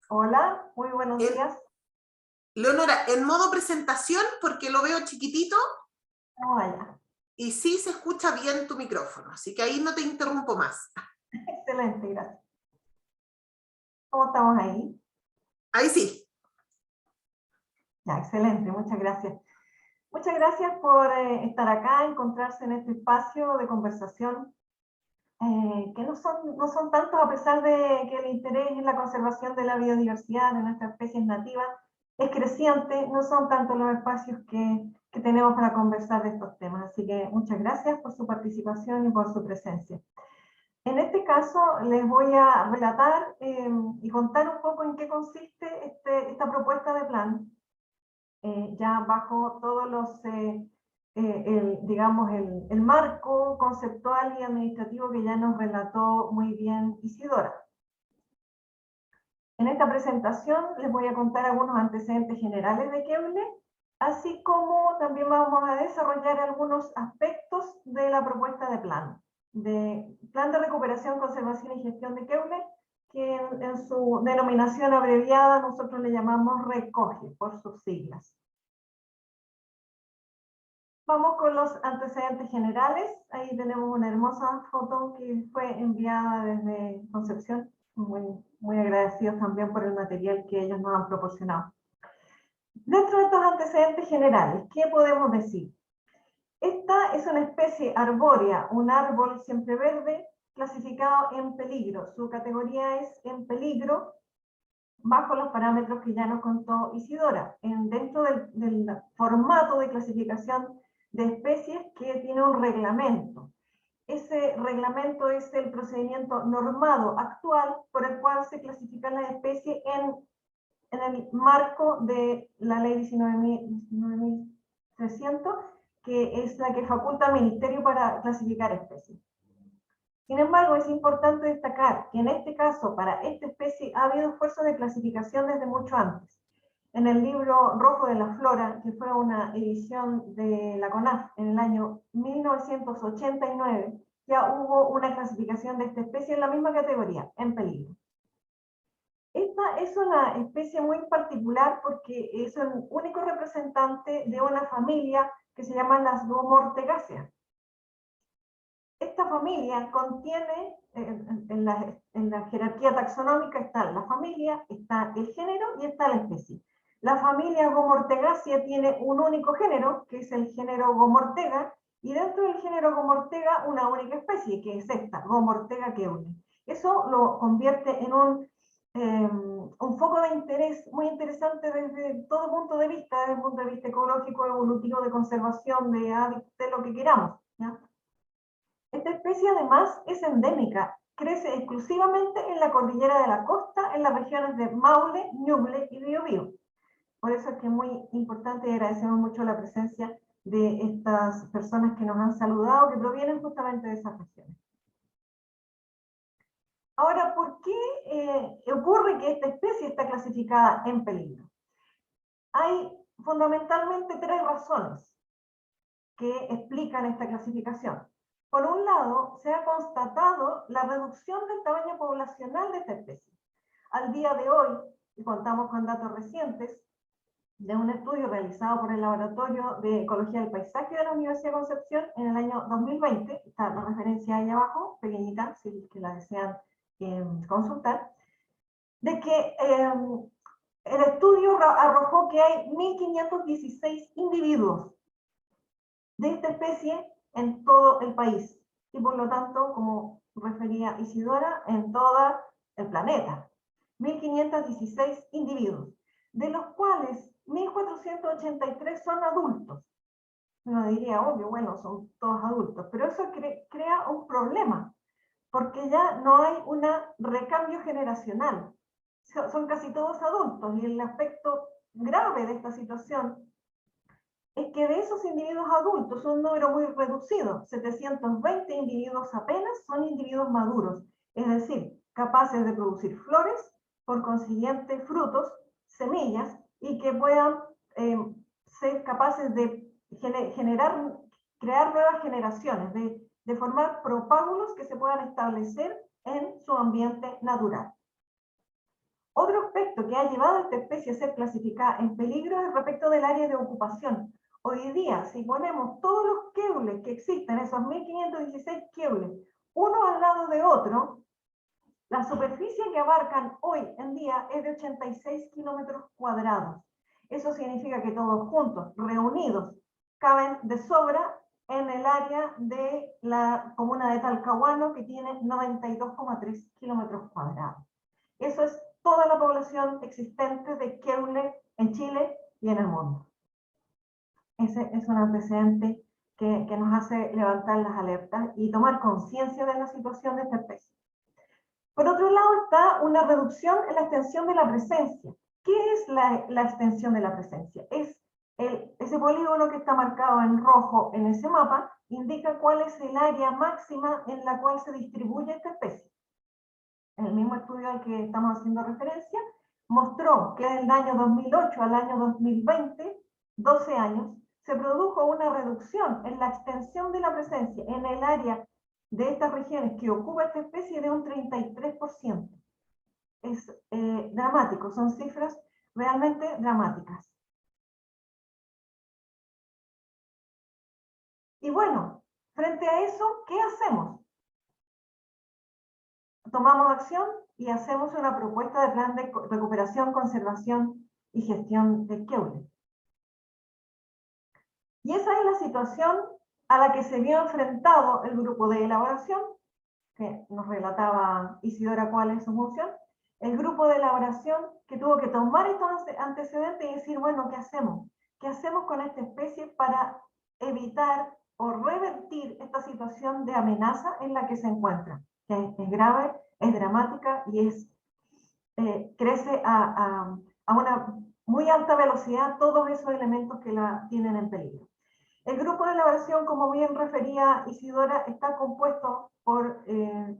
Hola, muy buenos días. Leonora, en modo presentación, porque lo veo chiquitito. Vamos allá. Y sí se escucha bien tu micrófono, así que ahí no te interrumpo más. Excelente, gracias. ¿Cómo estamos ahí? Ahí sí. Ya, excelente, muchas gracias. Muchas gracias por estar acá, encontrarse en este espacio de conversación que no son tantos, a pesar de que el interés en la conservación de la biodiversidad de nuestras especies nativas es creciente, no son tantos los espacios que tenemos para conversar de estos temas. Así que muchas gracias por su participación y por su presencia. En este caso les voy a relatar y contar un poco en qué consiste esta propuesta de plan, ya bajo todos los, digamos, el marco conceptual y administrativo que ya nos relató muy bien Isidora. En esta presentación les voy a contar algunos antecedentes generales de Keule, así como también vamos a desarrollar algunos aspectos de la propuesta de plan de recuperación, conservación y gestión de Keule, que en su denominación abreviada nosotros le llamamos RECOGE, por sus siglas. Vamos con los antecedentes generales. Ahí tenemos una hermosa foto que fue enviada desde Concepción. Muy agradecidos también por el material que ellos nos han proporcionado. Dentro de estos antecedentes generales, ¿qué podemos decir? Esta es una especie arbórea, un árbol siempreverde clasificado en peligro. Su categoría es en peligro bajo los parámetros que ya nos contó Isidora, dentro del formato de clasificación de especies que tiene un reglamento. Ese reglamento es el procedimiento normado actual por el cual se clasifican las especies en el marco de la ley 19.300, que es la que faculta al Ministerio para clasificar especies. Sin embargo, es importante destacar que en este caso, para esta especie, ha habido esfuerzos de clasificación desde mucho antes. En el libro Rojo de la Flora, que fue una edición de la CONAF en el año 1989, ya hubo una clasificación de esta especie en la misma categoría, en peligro. Esta es una especie muy particular porque es un único representante de una familia que se llama las Gomortegáceas. Esta familia contiene, en la jerarquía taxonómica está la familia, está el género y está la especie. La familia Gomortegácea tiene un único género, que es el género Gomortega, y dentro del género Gomortega una única especie, que es esta, Gomortega keule. Eso lo convierte en un foco de interés muy interesante desde todo punto de vista, desde el punto de vista ecológico, evolutivo, de conservación, de lo que queramos, ¿ya? Esta especie además es endémica, crece exclusivamente en la cordillera de la costa, en las regiones de Maule, Ñuble y Biobío. Por eso es que es muy importante y agradecemos mucho la presencia de estas personas que nos han saludado, que provienen justamente de esas regiones. Ahora, ¿por qué ocurre que esta especie está clasificada en peligro? Hay fundamentalmente tres razones que explican esta clasificación. Por un lado, se ha constatado la reducción del tamaño poblacional de esta especie. Al día de hoy, y contamos con datos recientes, de un estudio realizado por el Laboratorio de Ecología del Paisaje de la Universidad de Concepción en el año 2020, está la referencia ahí abajo, pequeñita, si que la desean consultar, de que el estudio arrojó que hay 1.516 individuos de esta especie en todo el país, y por lo tanto, como refería Isidora, en todo el planeta. 1.516 individuos, de los cuales 1.483 son adultos. Uno diría, obvio, bueno, son todos adultos, pero eso crea un problema, porque ya no hay un recambio generacional. Son casi todos adultos, y el aspecto grave de esta situación es que de esos individuos adultos, un número muy reducido, 720 individuos apenas, son individuos maduros, es decir, capaces de producir flores, por consiguiente frutos, semillas, y que puedan ser capaces de crear nuevas generaciones, de formar propágulos que se puedan establecer en su ambiente natural. Otro aspecto que ha llevado a esta especie a ser clasificada en peligro es respecto del área de ocupación. Hoy día, si ponemos todos los keules que existen, esos 1.516 keules, uno al lado de otro, la superficie que abarcan hoy en día es de 86 kilómetros cuadrados. Eso significa que todos juntos, reunidos, caben de sobra en el área de la comuna de Talcahuano, que tiene 92,3 kilómetros cuadrados. Eso es toda la población existente de Keule en Chile y en el mundo. Ese es un antecedente que nos hace levantar las alertas y tomar conciencia de la situación de esta especie. Por otro lado está una reducción en la extensión de la presencia. ¿Qué es la extensión de la presencia? Es ese polígono que está marcado en rojo en ese mapa, indica cuál es el área máxima en la cual se distribuye esta especie. El mismo estudio al que estamos haciendo referencia mostró que desde el año 2008 al año 2020, 12 años, se produjo una reducción en la extensión de la presencia en el área de estas regiones que ocupa esta especie de un 33%. Es dramático, son cifras realmente dramáticas. Y bueno, frente a eso, ¿qué hacemos? Tomamos acción y hacemos una propuesta de plan de recuperación, conservación y gestión del Keule. Y esa es la situación a la que se vio enfrentado el grupo de elaboración, que nos relataba Isidora cuál es su función, el grupo de elaboración que tuvo que tomar estos antecedentes y decir, bueno, ¿qué hacemos? ¿Qué hacemos con esta especie para evitar o revertir esta situación de amenaza en la que se encuentra? Que es grave, es dramática y crece a una muy alta velocidad todos esos elementos que la tienen en peligro. El grupo de elaboración, como bien refería Isidora, está compuesto por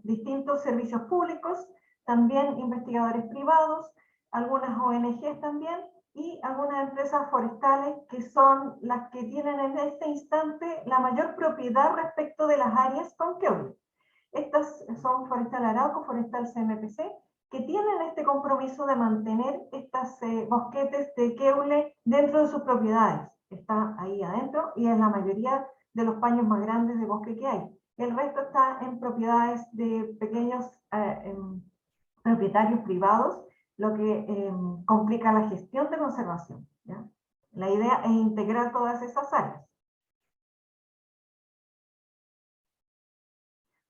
distintos servicios públicos, también investigadores privados, algunas ONGs también, y algunas empresas forestales que son las que tienen en este instante la mayor propiedad respecto de las áreas con Keule. Estas son Forestal Arauco, Forestal CMPC, que tienen este compromiso de mantener estas bosquetes de Keule dentro de sus propiedades. Está ahí adentro y es la mayoría de los paños más grandes de bosque que hay. El resto está en propiedades de pequeños propietarios privados, lo que complica la gestión de conservación, ¿ya? La idea es integrar todas esas áreas.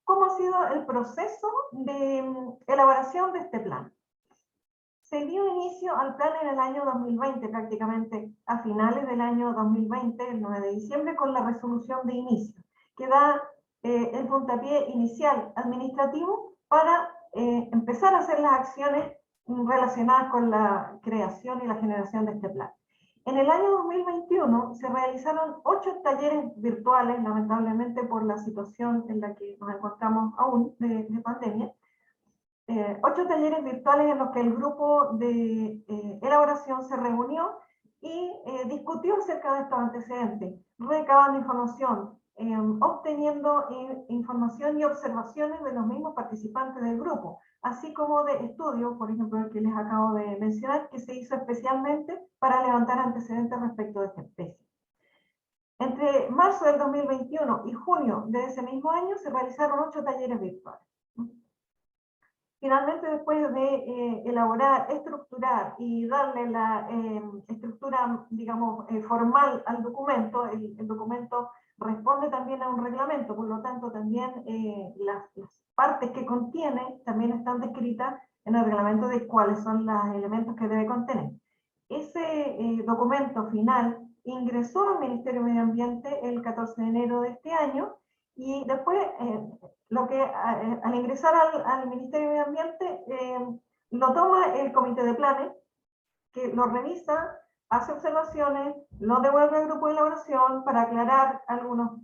¿Cómo ha sido el proceso de elaboración de este plan? Se dio inicio al plan en el año 2020, prácticamente a finales del año 2020, el 9 de diciembre, con la resolución de inicio, que da el puntapié inicial administrativo para empezar a hacer las acciones relacionadas con la creación y la generación de este plan. En el año 2021 se realizaron 8 talleres virtuales, lamentablemente por la situación en la que nos encontramos aún de pandemia, 8 talleres virtuales en los que el grupo de elaboración se reunió y discutió acerca de estos antecedentes, recabando información, obteniendo información y observaciones de los mismos participantes del grupo, así como de estudios, por ejemplo el que les acabo de mencionar, que se hizo especialmente para levantar antecedentes respecto de esta especie. Entre marzo del 2021 y junio de ese mismo año se realizaron 8 talleres virtuales. Finalmente, después de elaborar, estructurar y darle la estructura, digamos, formal al documento, el documento responde también a un reglamento, por lo tanto también las partes que contiene también están descritas en el reglamento de cuáles son los elementos que debe contener. Ese documento final ingresó al Ministerio de Medio Ambiente el 14 de enero de este año y después al ingresar al Ministerio de Medio Ambiente lo toma el Comité de Planes, que lo revisa, hace observaciones, lo devuelve al grupo de elaboración para aclarar algunos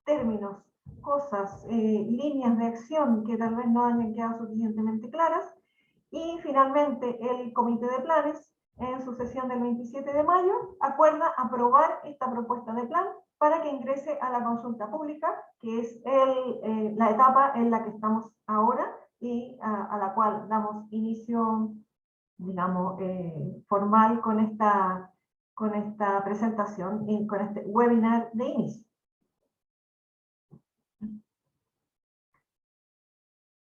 términos, cosas, líneas de acción que tal vez no hayan quedado suficientemente claras, y finalmente el Comité de Planes, en su sesión del 27 de mayo, acuerda aprobar esta propuesta de plan para que ingrese a la consulta pública, que es la etapa en la que estamos ahora y a la cual damos inicio, digamos, formal con esta presentación y con este webinar de inicio.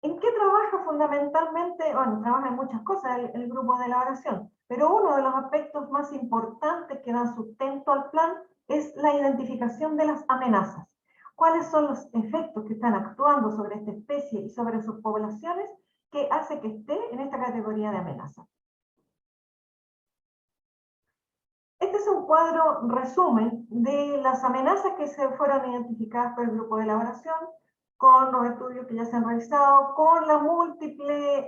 ¿En qué trabaja fundamentalmente? Bueno, trabaja en muchas cosas el grupo de elaboración, pero uno de los aspectos más importantes que dan sustento al plan es la identificación de las amenazas. cuáles son los efectos que están actuando sobre esta especie y sobre sus poblaciones que hace que esté en esta categoría de amenaza. Este es un cuadro resumen de las amenazas que se fueron identificadas por el grupo de elaboración, con los estudios que ya se han realizado, con las múltiples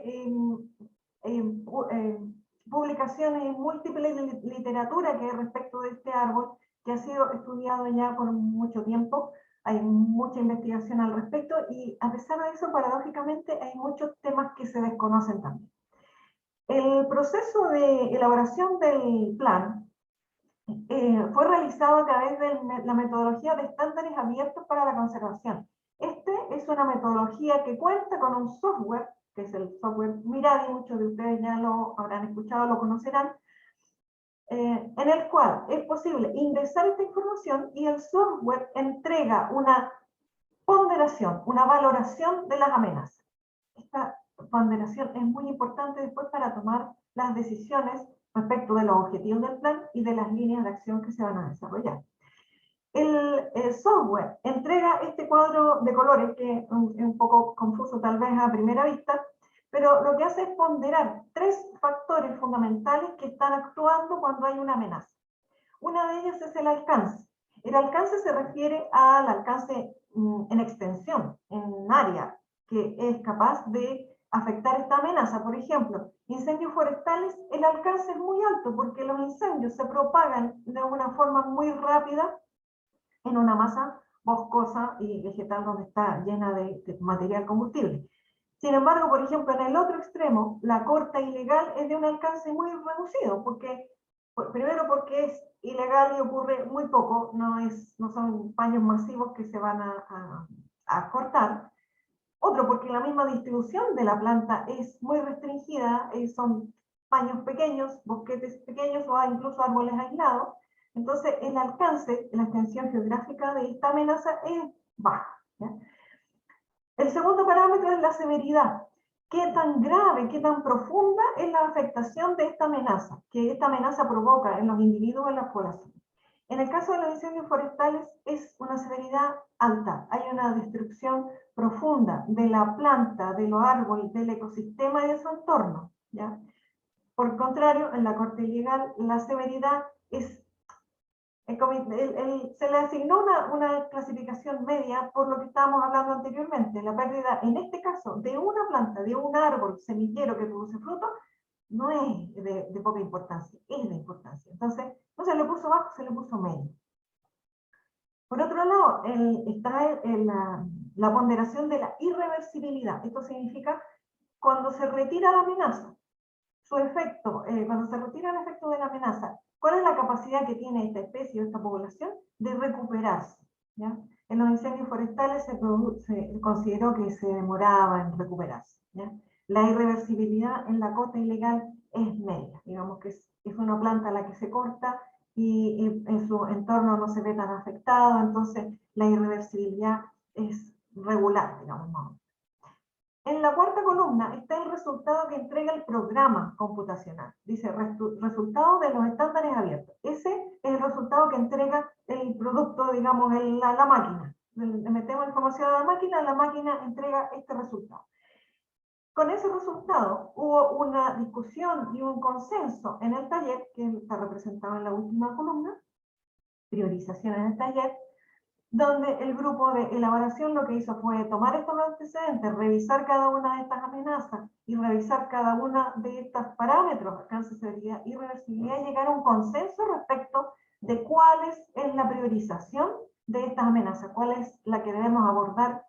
publicaciones y múltiples literatura que hay respecto de este árbol, que ha sido estudiado ya por mucho tiempo. Hay mucha investigación al respecto y a pesar de eso, paradójicamente, hay muchos temas que se desconocen también. El proceso de elaboración del plan fue realizado a través de la metodología de estándares abiertos para la conservación. Este es una metodología que cuenta con un software, que es el software Miradi, muchos de ustedes ya lo habrán escuchado, lo conocerán, en el cual es posible ingresar esta información y el software entrega una ponderación, una valoración de las amenazas. Esta ponderación es muy importante después para tomar las decisiones respecto de los objetivos del plan y de las líneas de acción que se van a desarrollar. El software entrega este cuadro de colores que es un poco confuso tal vez a primera vista, pero lo que hace es ponderar 3 factores fundamentales que están actuando cuando hay una amenaza. Una de ellas es el alcance. El alcance se refiere al alcance en extensión, en área, que es capaz de afectar esta amenaza. Por ejemplo, incendios forestales, el alcance es muy alto porque los incendios se propagan de una forma muy rápida en una masa boscosa y vegetal donde está llena de material combustible. Sin embargo, por ejemplo, en el otro extremo, la corta ilegal es de un alcance muy reducido, porque, primero porque es ilegal y ocurre muy poco, no son paños masivos que se van a cortar. Otro, porque la misma distribución de la planta es muy restringida, son paños pequeños, bosquetes pequeños o incluso árboles aislados. Entonces, el alcance, la extensión geográfica de esta amenaza es baja, ¿ya? El segundo parámetro es la severidad. ¿Qué tan grave, qué tan profunda es la afectación de esta amenaza? Que esta amenaza provoca en los individuos y en las poblaciones. En el caso de los incendios forestales es una severidad alta. Hay una destrucción profunda de la planta, de los árboles, del ecosistema y de su entorno, ¿ya? Por el contrario, en la corte ilegal la severidad es... se le asignó una clasificación media por lo que estábamos hablando anteriormente. La pérdida, en este caso, de una planta, de un árbol semillero que produce frutos, no es de poca importancia, es de importancia. Entonces, no se le puso bajo, se le puso medio. Por otro lado, está la ponderación de la irreversibilidad. Esto significa cuando se retira la amenaza, su efecto, cuando se retira el efecto de la amenaza, ¿cuál es la capacidad que tiene esta especie o esta población de recuperarse? ¿Ya? En los incendios forestales se consideró que se demoraba en recuperarse, ¿ya? La irreversibilidad en la cota ilegal es media, digamos que es una planta a la que se corta y en su entorno no se ve tan afectado, entonces la irreversibilidad es regular, digamos, ¿no? En la cuarta columna está el resultado que entrega el programa computacional. Dice, resultado de los estándares abiertos. Ese es el resultado que entrega el producto, digamos, la máquina. Le metemos información a la máquina entrega este resultado. Con ese resultado hubo una discusión y un consenso en el taller, que está representado en la última columna, priorización en el taller, donde el grupo de elaboración lo que hizo fue tomar estos antecedentes, revisar cada una de estas amenazas y revisar cada una de estos parámetros, alcance, severidad y reversibilidad, y llegar a un consenso respecto de cuál es la priorización de estas amenazas, cuál es la que debemos abordar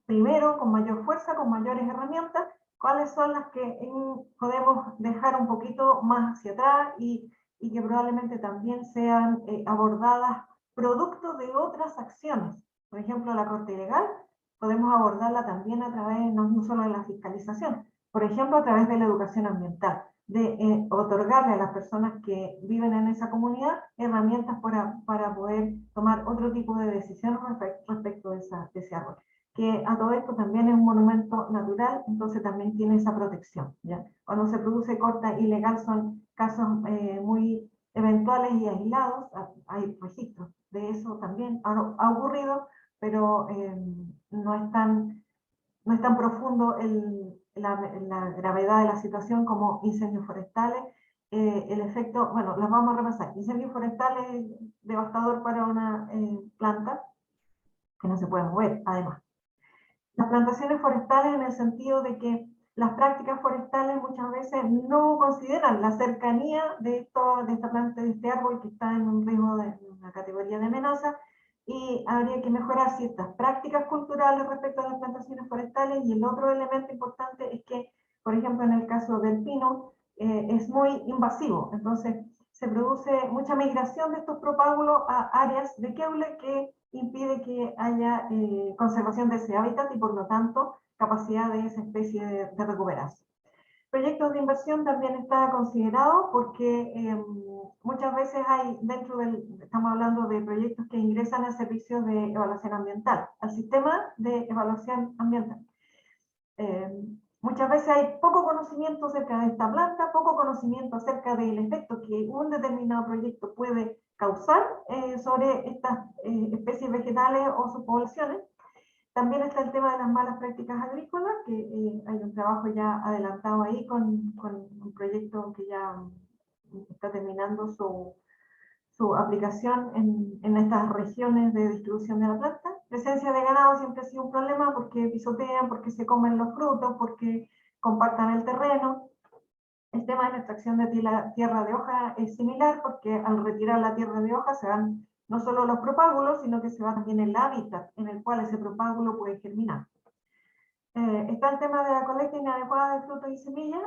primero, con mayor fuerza, con mayores herramientas, cuáles son las que podemos dejar un poquito más hacia atrás y que probablemente también sean abordadas producto de otras acciones. Por ejemplo, la corte ilegal podemos abordarla también a través, no solo de la fiscalización, por ejemplo, a través de la educación ambiental, de otorgarle a las personas que viven en esa comunidad herramientas para poder tomar otro tipo de decisiones respecto de ese árbol. Que a todo esto también es un monumento natural, entonces también tiene esa protección, ¿ya? Cuando se produce corta ilegal son casos muy eventuales y aislados, hay registros de eso también ha ocurrido, pero no es tan profundo la gravedad de la situación como incendios forestales. El efecto, bueno, las vamos a repasar. Incendios forestales es devastador para una planta que no se puede mover, además. Las plantaciones forestales en el sentido de que las prácticas forestales muchas veces no consideran la cercanía de esta planta, de este árbol que está en un riesgo de una categoría de amenaza, y habría que mejorar ciertas prácticas culturales respecto a las plantaciones forestales. Y el otro elemento importante es que, por ejemplo, en el caso del pino, es muy invasivo, entonces se produce mucha migración de estos propágulos a áreas de Keule que impide que haya conservación de ese hábitat y por lo tanto capacidad de esa especie de recuperarse. Proyectos de inversión también está considerado porque muchas veces hay estamos hablando de proyectos que ingresan a servicios de evaluación ambiental, al sistema de evaluación ambiental. Muchas veces hay poco conocimiento acerca de esta planta, poco conocimiento acerca del efecto que un determinado proyecto puede causar sobre estas especies vegetales o sus poblaciones. También está el tema de las malas prácticas agrícolas, que hay un trabajo ya adelantado ahí con un proyecto que ya está terminando su aplicación en estas regiones de distribución de la planta. Presencia de ganado siempre ha sido un problema porque pisotean, porque se comen los frutos, porque compartan el terreno. El tema de la extracción de tierra de hoja es similar porque al retirar la tierra de hoja se van no solo los propágulos, sino que se va también el hábitat en el cual ese propágulo puede germinar. Está el tema de la colecta inadecuada de frutos y semillas.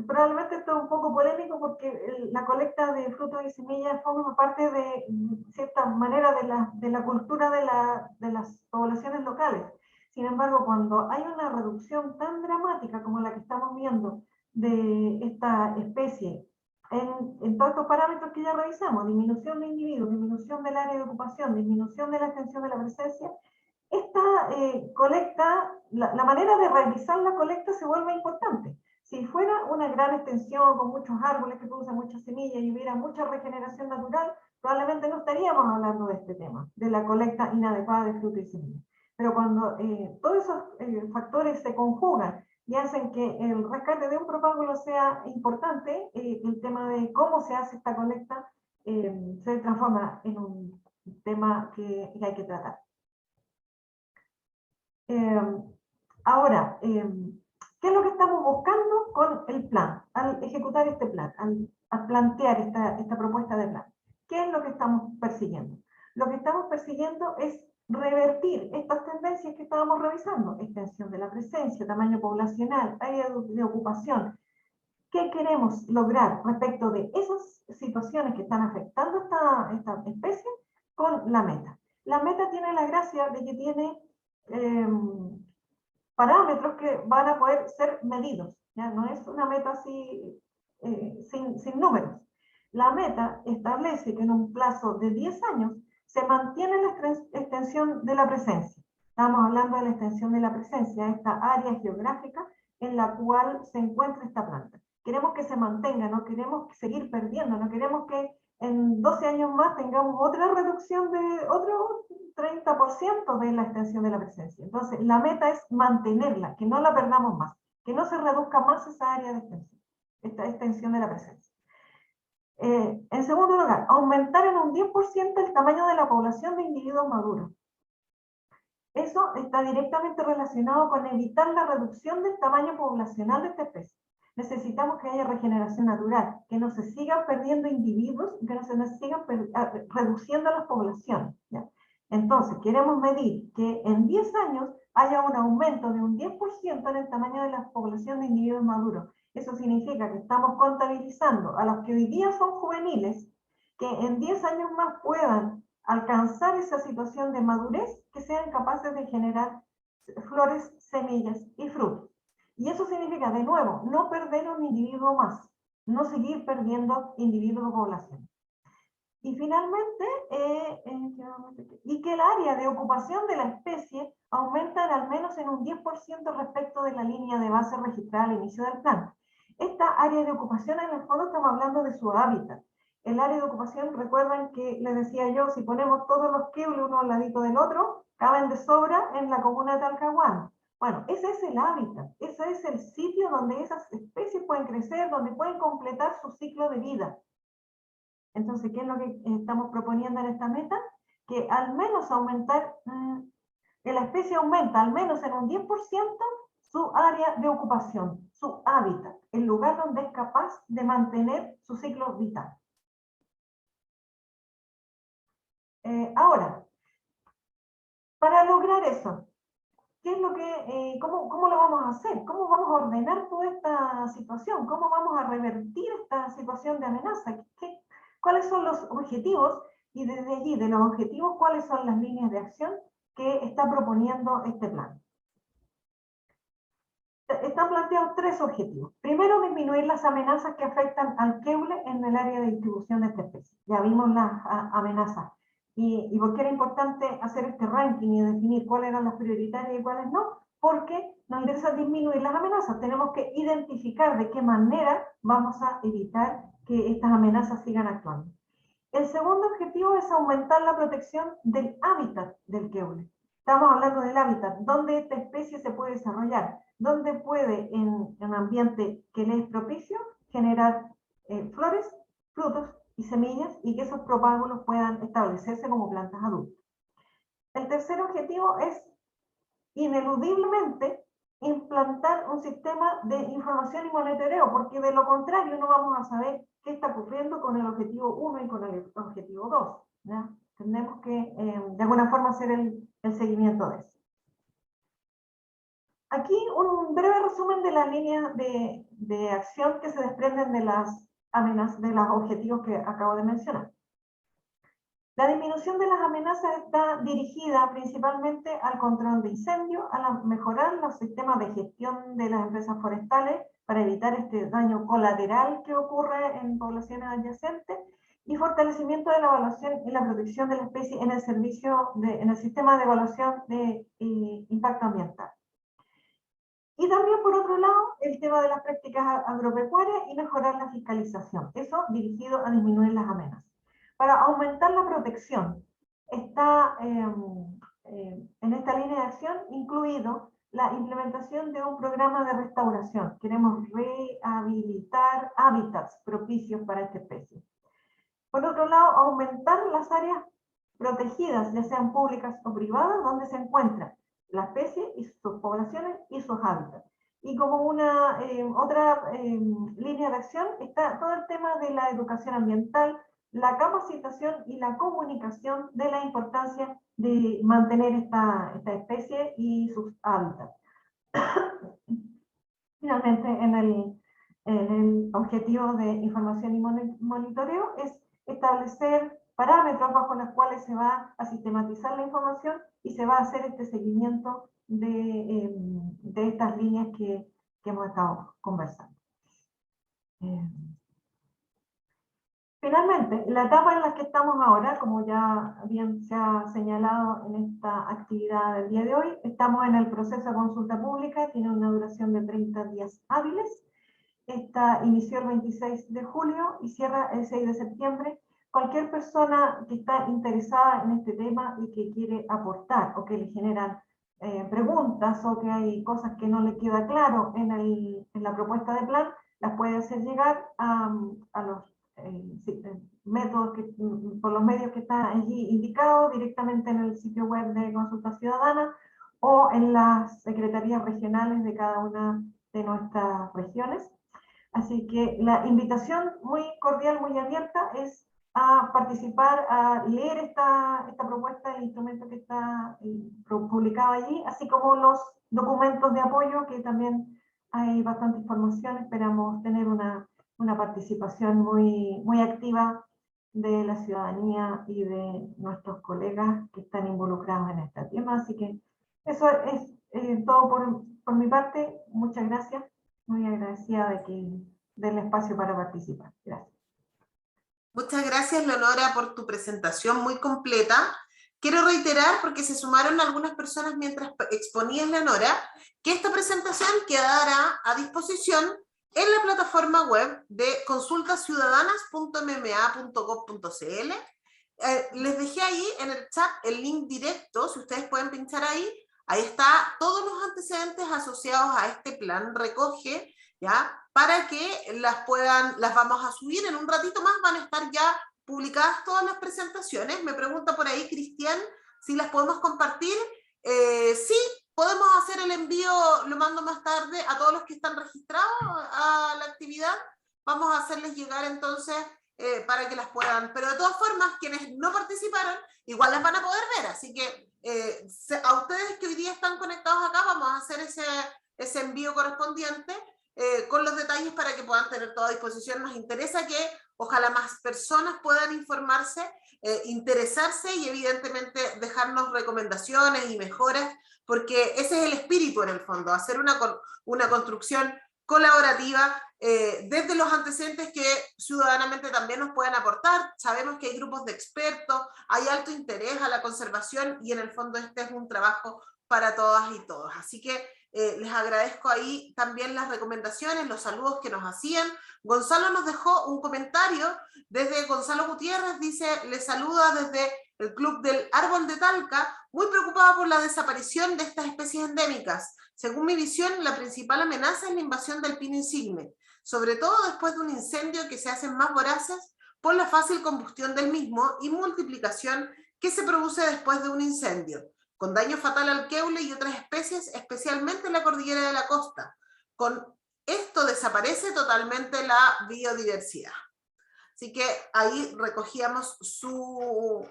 Probablemente esto es un poco polémico porque la colecta de frutos y semillas forma parte de cierta manera de la cultura de las poblaciones locales. Sin embargo, cuando hay una reducción tan dramática como la que estamos viendo de esta especie en todos estos parámetros que ya revisamos, disminución de individuos, disminución del área de ocupación, disminución de la extensión de la presencia, esta colecta, la manera de realizar la colecta se vuelve importante. Si fuera una gran extensión con muchos árboles que producen muchas semillas y hubiera mucha regeneración natural, probablemente no estaríamos hablando de este tema, de la colecta inadecuada de frutos y semillas. Pero cuando todos esos factores se conjugan y hacen que el rescate de un propágulo sea importante, el tema de cómo se hace esta colecta se transforma en un tema que hay que tratar. Ahora, ¿qué es lo que estamos buscando con el plan? Al ejecutar este plan, al plantear esta propuesta de plan. ¿Qué es lo que estamos persiguiendo? Lo que estamos persiguiendo es revertir estas tendencias que estábamos revisando. Extensión de la presencia, tamaño poblacional, área de ocupación. ¿Qué queremos lograr respecto de esas situaciones que están afectando esta especie con la meta? La meta tiene la gracia de que tiene parámetros que van a poder ser medidos, ¿ya? No es una meta así sin números. La meta establece que en un plazo de 10 años se mantiene la extensión de la presencia. Estamos hablando de la extensión de la presencia, esta área geográfica en la cual se encuentra esta planta. Queremos que se mantenga, no queremos seguir perdiendo, no queremos que en 12 años más tengamos otra reducción de otro 30% de la extensión de la presencia. Entonces, la meta es mantenerla, que no la perdamos más, que no se reduzca más esa área de extensión, esta extensión de la presencia. En segundo lugar, aumentar en un 10% el tamaño de la población de individuos maduros. Eso está directamente relacionado con evitar la reducción del tamaño poblacional de esta especie. Necesitamos que haya regeneración natural, que no se sigan perdiendo individuos, que no se nos sigan reduciendo las poblaciones, ¿ya? Entonces, queremos medir que en 10 años haya un aumento de un 10% en el tamaño de la población de individuos maduros. Eso significa que estamos contabilizando a los que hoy día son juveniles, que en 10 años más puedan alcanzar esa situación de madurez, que sean capaces de generar flores, semillas y frutos. Y eso significa, de nuevo, no perder un individuo más, no seguir perdiendo individuos o población. Y finalmente, y que el área de ocupación de la especie aumenta al menos en un 10% respecto de la línea de base registrada al inicio del plan. Esta área de ocupación, en el fondo, estamos hablando de su hábitat. El área de ocupación, recuerden que les decía yo, si ponemos todos los queules uno al ladito del otro, caben de sobra en la comuna de Talcahuano. Bueno, ese es el hábitat, ese es el sitio donde esas especies pueden crecer, donde pueden completar su ciclo de vida. Entonces, ¿qué es lo que estamos proponiendo en esta meta? Que al menos aumentar, que la especie aumenta al menos en un 10% su área de ocupación, su hábitat, el lugar donde es capaz de mantener su ciclo vital. Ahora, para lograr eso, ¿qué es lo que, cómo lo vamos a hacer? ¿Cómo vamos a ordenar toda esta situación? ¿Cómo vamos a revertir esta situación de amenaza? ¿Cuáles son los objetivos? Y desde allí, de los objetivos, ¿cuáles son las líneas de acción que está proponiendo este plan? Están planteados 3 objetivos. Primero, disminuir las amenazas que afectan al queule en el área de distribución de esta especie. Ya vimos las amenazas. ¿Y por qué era importante hacer este ranking y definir cuáles eran las prioritarias y cuáles no? Porque nos interesa disminuir las amenazas. Tenemos que identificar de qué manera vamos a evitar que estas amenazas sigan actuando. El segundo objetivo es aumentar la protección del hábitat del queule. Estamos hablando del hábitat, donde esta especie se puede desarrollar, donde puede, en un ambiente que le es propicio, generar flores, frutos y semillas, y que esos propágulos puedan establecerse como plantas adultas. El tercer objetivo es, ineludiblemente, implantar un sistema de información y monitoreo, porque de lo contrario no vamos a saber qué está ocurriendo con el objetivo 1 y con el objetivo 2. ¿Ya? Tenemos que, de alguna forma, hacer el seguimiento de eso. Aquí un breve resumen de las líneas de acción que se desprenden de las amenazas, de los objetivos que acabo de mencionar. La disminución de las amenazas está dirigida principalmente al control de incendios, a mejorar los sistemas de gestión de las empresas forestales para evitar este daño colateral que ocurre en poblaciones adyacentes, y fortalecimiento de la evaluación y la protección de la especie en el sistema de evaluación de impacto ambiental. Y también, por otro lado, el tema de las prácticas agropecuarias y mejorar la fiscalización. Eso dirigido a disminuir las amenazas. Para aumentar la protección, está en esta línea de acción incluido la implementación de un programa de restauración. Queremos rehabilitar hábitats propicios para esta especie. Por otro lado, aumentar las áreas protegidas, ya sean públicas o privadas, donde se encuentra la especie y sus poblaciones y sus hábitats. Y como una otra línea de acción está todo el tema de la educación ambiental, la capacitación y la comunicación de la importancia de mantener esta especie y sus hábitats. Finalmente, en el objetivo de información y monitoreo es establecer parámetros bajo los cuales se va a sistematizar la información y se va a hacer este seguimiento de estas líneas que hemos estado conversando. Finalmente, la etapa en la que estamos ahora, como ya bien se ha señalado en esta actividad del día de hoy, estamos en el proceso de consulta pública, tiene una duración de 30 días hábiles. Esta inició el 26 de julio y cierra el 6 de septiembre. Cualquier persona que está interesada en este tema y que quiere aportar o que le generan preguntas o que hay cosas que no le queda claro en la propuesta de plan, las puede hacer llegar a los métodos por los medios que están allí indicados, directamente en el sitio web de Consulta Ciudadana o en las secretarías regionales de cada una de nuestras regiones. Así que la invitación muy cordial, muy abierta, es a participar, a leer esta propuesta, el instrumento que está publicado allí, así como los documentos de apoyo, que también hay bastante información. Esperamos tener una participación muy activa de la ciudadanía y de nuestros colegas que están involucrados en este tema. Así que eso es todo por mi parte. Muchas gracias. Muy agradecida del espacio para participar. Gracias. Muchas gracias, Leonora, por tu presentación muy completa. Quiero reiterar, porque se sumaron algunas personas mientras exponías, Leonora, que esta presentación quedará a disposición en la plataforma web de consultasciudadanas.mma.gov.cl. Les dejé ahí en el chat el link directo, si ustedes pueden pinchar ahí, ahí está todos los antecedentes asociados a este plan, recoge, ¿ya? Para que las vamos a subir en un ratito más, van a estar ya publicadas todas las presentaciones. Me pregunta por ahí Cristian si las podemos compartir. Sí, podemos hacer el envío, lo mando más tarde a todos los que están registrados a la actividad. Vamos a hacerles llegar entonces para que las puedan, pero de todas formas, quienes no participaron, igual las van a poder ver, así que a ustedes que hoy día están conectados acá, vamos a hacer ese envío correspondiente con los detalles para que puedan tener todo a disposición. Nos interesa que ojalá más personas puedan informarse, interesarse y evidentemente dejarnos recomendaciones y mejoras, porque ese es el espíritu en el fondo, hacer una construcción colaborativa desde los antecedentes que ciudadanamente también nos pueden aportar. Sabemos que hay grupos de expertos, hay alto interés a la conservación y en el fondo este es un trabajo para todas y todos. Así que les agradezco ahí también las recomendaciones, los saludos que nos hacían. Gonzalo nos dejó un comentario desde Gonzalo Gutiérrez, dice, les saluda desde el Club del Árbol de Talca, muy preocupada por la desaparición de estas especies endémicas. Según mi visión, la principal amenaza es la invasión del pino insigne, sobre todo después de un incendio que se hacen más voraces por la fácil combustión del mismo y multiplicación que se produce después de un incendio, con daño fatal al queule y otras especies, especialmente en la cordillera de la costa. Con esto desaparece totalmente la biodiversidad. Así que ahí recogíamos su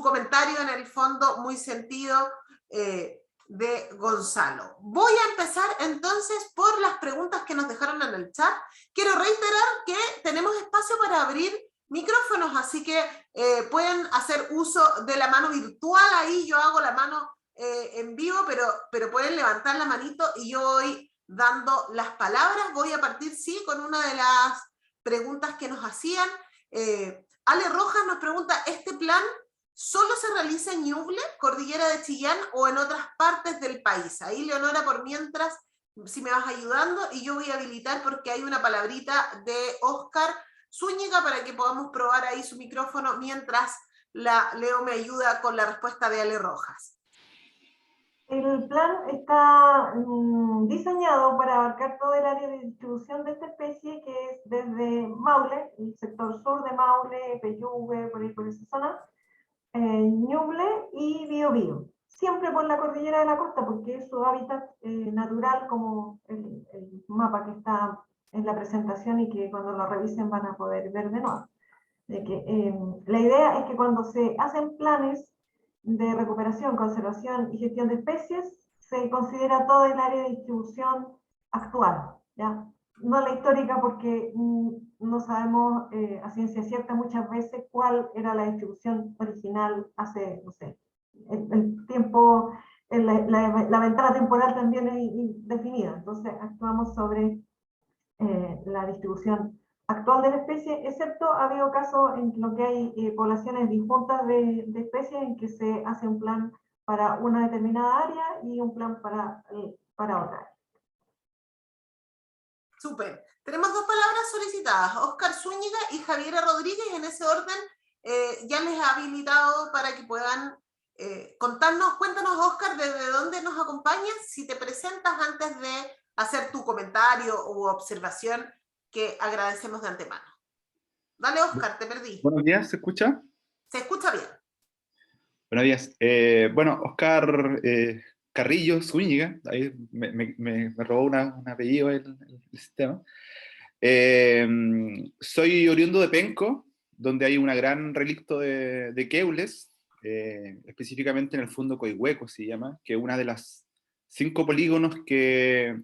comentario en el fondo muy sentido de Gonzalo. Voy a empezar entonces por las preguntas que nos dejaron en el chat. Quiero reiterar que tenemos espacio para abrir micrófonos, así que pueden hacer uso de la mano virtual, ahí yo hago la mano en vivo, pero pueden levantar la manito y yo voy dando las palabras. Voy a partir, sí, con una de las preguntas que nos hacían. Ale Rojas nos pregunta, ¿este plan solo se realiza en Ñuble, Cordillera de Chillán o en otras partes del país? Ahí, Leonora, por mientras, si me vas ayudando, y yo voy a habilitar porque hay una palabrita de Óscar Zúñiga para que podamos probar ahí su micrófono mientras Leo me ayuda con la respuesta de Ale Rojas. El plan está diseñado para abarcar todo el área de distribución de esta especie, que es desde Maule, el sector sur de Maule, Peyúgue, por esa zona, Ñuble y Biobío. Siempre por la cordillera de la costa, porque es su hábitat natural, como el mapa que está en la presentación y que cuando lo revisen van a poder ver de nuevo. La idea es que cuando se hacen planes de recuperación, conservación y gestión de especies, se considera todo el área de distribución actual, ¿ya? No la histórica, porque no sabemos a ciencia cierta muchas veces cuál era la distribución original hace, no sé, el tiempo, la ventana temporal también es indefinida, entonces actuamos sobre la distribución actual de la especie, excepto ha habido casos en lo que hay poblaciones disjuntas de especies en que se hace un plan para una determinada área y un plan para otra área. Súper. Tenemos dos palabras solicitadas, Óscar Zúñiga y Javiera Rodríguez, en ese orden ya les he habilitado para que puedan contarnos. Cuéntanos, Óscar, desde dónde nos acompañas, si te presentas antes de hacer tu comentario u observación, que agradecemos de antemano. Dale, Óscar, te perdí. Buenos días, ¿se escucha? Se escucha bien. Buenos días. Bueno, Óscar Carrillo Zúñiga, ahí me robó un apellido el sistema. Soy oriundo de Penco, donde hay un gran relicto de queules, específicamente en el fondo Coihueco se llama, que es una de las 5 polígonos que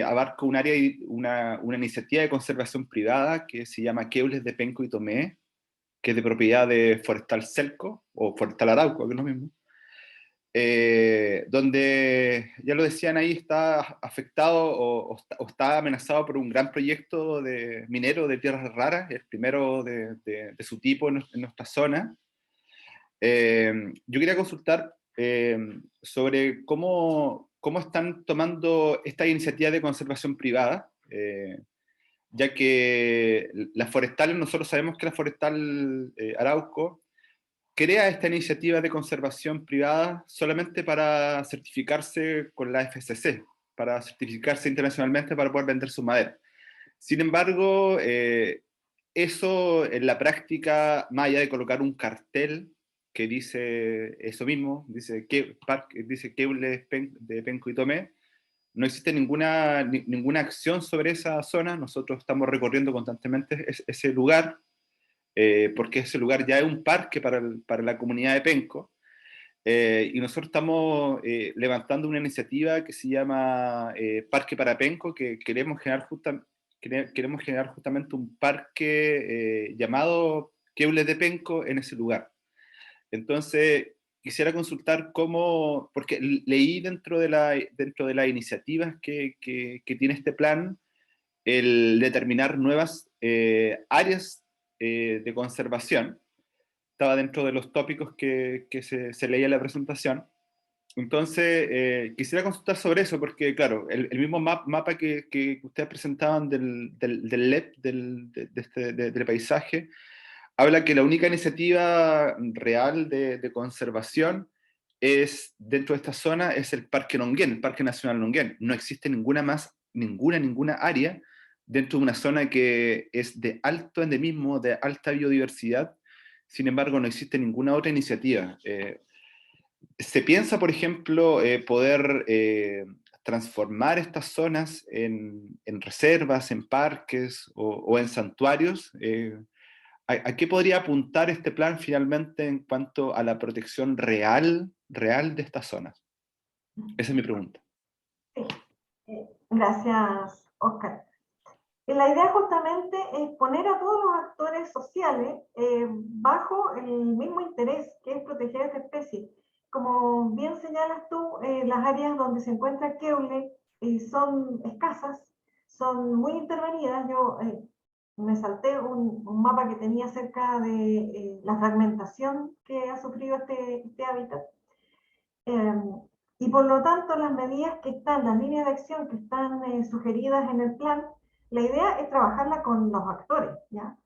abarca un área, una iniciativa de conservación privada que se llama Queules de Penco y Tomé, que es de propiedad de Forestal Celco, o Forestal Arauco, que es lo mismo, donde, ya lo decían ahí, está afectado o está amenazado por un gran proyecto de minero de tierras raras, el primero de su tipo en nuestra zona. Yo quería consultar sobre cómo cómo están tomando esta iniciativa de conservación privada, ya que las forestales, nosotros sabemos que la Forestal Arauco crea esta iniciativa de conservación privada solamente para certificarse con la FSC, para certificarse internacionalmente para poder vender su madera. Sin embargo, eso en la práctica, más allá de colocar un cartel que dice eso mismo, dice Keules de Penco y Tomé, no existe ninguna acción sobre esa zona. Nosotros estamos recorriendo constantemente ese lugar, porque ese lugar ya es un parque para la comunidad de Penco, y nosotros estamos levantando una iniciativa que se llama Parque para Penco, que queremos generar justamente un parque llamado Keules de Penco en ese lugar. Entonces, quisiera consultar cómo, porque leí dentro de las iniciativas que tiene este plan, el determinar nuevas áreas de conservación. Estaba dentro de los tópicos que se leía en la presentación. Entonces, quisiera consultar sobre eso, porque claro, el mismo mapa que ustedes presentaban del LEP, del paisaje, habla que la única iniciativa real de conservación es, dentro de esta zona, es el Parque Longuén, el Parque Nacional Longuén. No existe ninguna área dentro de una zona que es de alto endemismo, de alta biodiversidad. Sin embargo, no existe ninguna otra iniciativa. Se piensa, por ejemplo, poder transformar estas zonas en reservas, en parques o en santuarios. ¿A qué podría apuntar este plan finalmente en cuanto a la protección real de estas zonas? Esa es mi pregunta. Gracias, Oscar. La idea justamente es poner a todos los actores sociales bajo el mismo interés, que es proteger a esta especie. Como bien señalas tú, las áreas donde se encuentra Keules son escasas, son muy intervenidas. Yo me salté un mapa que tenía acerca de la fragmentación que ha sufrido este hábitat. Y por lo tanto, las medidas que están, las líneas de acción que están sugeridas en el plan, la idea es trabajarla con los actores, ¿ya?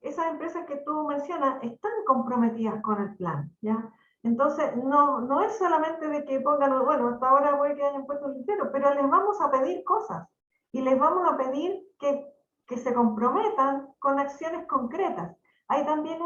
Esas empresas que tú mencionas están comprometidas con el plan, ¿ya? Entonces, no es solamente de que pongan, bueno, hasta ahora puede que hayan puesto un librero, pero les vamos a pedir cosas y les vamos a pedir que se comprometan con acciones concretas. Hay también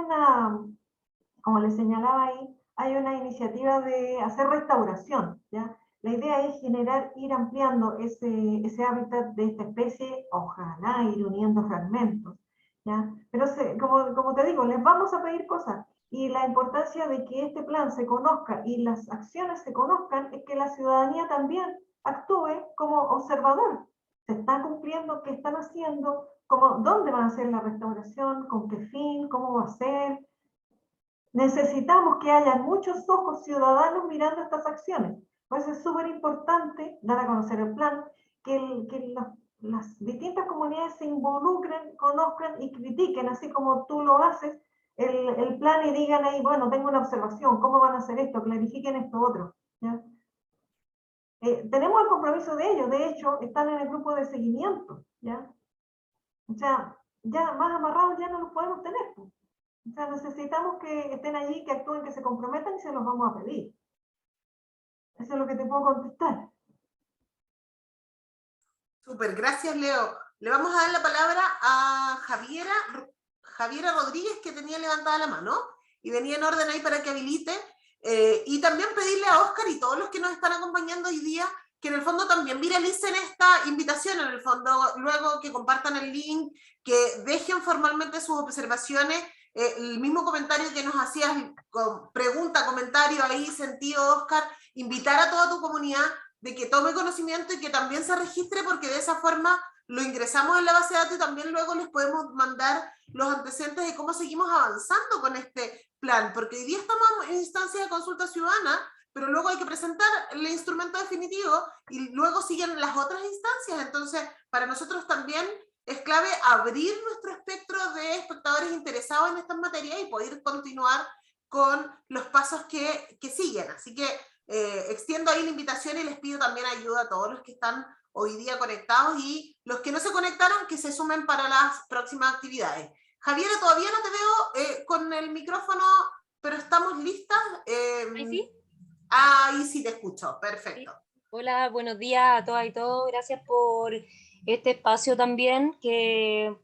como les señalaba ahí, hay una iniciativa de hacer restauración, ¿ya? La idea es ir ampliando ese hábitat de esta especie, ojalá ir uniendo fragmentos, ¿ya? Pero como te digo, les vamos a pedir cosas, y la importancia de que este plan se conozca y las acciones se conozcan es que la ciudadanía también actúe como observador. ¿Se está cumpliendo? ¿Qué están haciendo? ¿Dónde van a hacer la restauración? ¿Con qué fin? ¿Cómo va a ser? Necesitamos que haya muchos ojos ciudadanos mirando estas acciones. Por eso es súper importante dar a conocer el plan, que las distintas comunidades se involucren, conozcan y critiquen, así como tú lo haces, el plan, y digan ahí, bueno, tengo una observación, ¿cómo van a hacer esto? Clarifiquen esto otro, ¿ya? Tenemos el compromiso de ellos, de hecho, están en el grupo de seguimiento, ¿ya? O sea, ya más amarrados ya no los podemos tener, pues. O sea, necesitamos que estén allí, que actúen, que se comprometan, y se los vamos a pedir. Eso es lo que te puedo contestar. Súper, gracias, Leo. Le vamos a dar la palabra a Javiera Rodríguez, que tenía levantada la mano y venía en orden ahí para que habilite. Y también pedirle a Oscar y todos los que nos están acompañando hoy día que en el fondo también viralicen esta invitación, en el fondo, luego que compartan el link, que dejen formalmente sus observaciones. El mismo comentario que nos hacías, pregunta, comentario ahí, sentido, Oscar, invitar a toda tu comunidad de que tome conocimiento y que también se registre, porque de esa forma lo ingresamos en la base de datos y también luego les podemos mandar los antecedentes de cómo seguimos avanzando con este plan, porque hoy día estamos en instancia de consulta ciudadana, pero luego hay que presentar el instrumento definitivo y luego siguen las otras instancias. Entonces, para nosotros también es clave abrir nuestro espectro de espectadores interesados en estas materias y poder continuar con los pasos que siguen. Así que extiendo ahí la invitación y les pido también ayuda a todos los que están hoy día conectados y los que no se conectaron que se sumen para las próximas actividades. Javiera, todavía no te veo con el micrófono, pero estamos listas. ¿Ahí sí? Ahí sí te escucho, perfecto. Sí. Hola, buenos días a todas y todos. Gracias por este espacio también que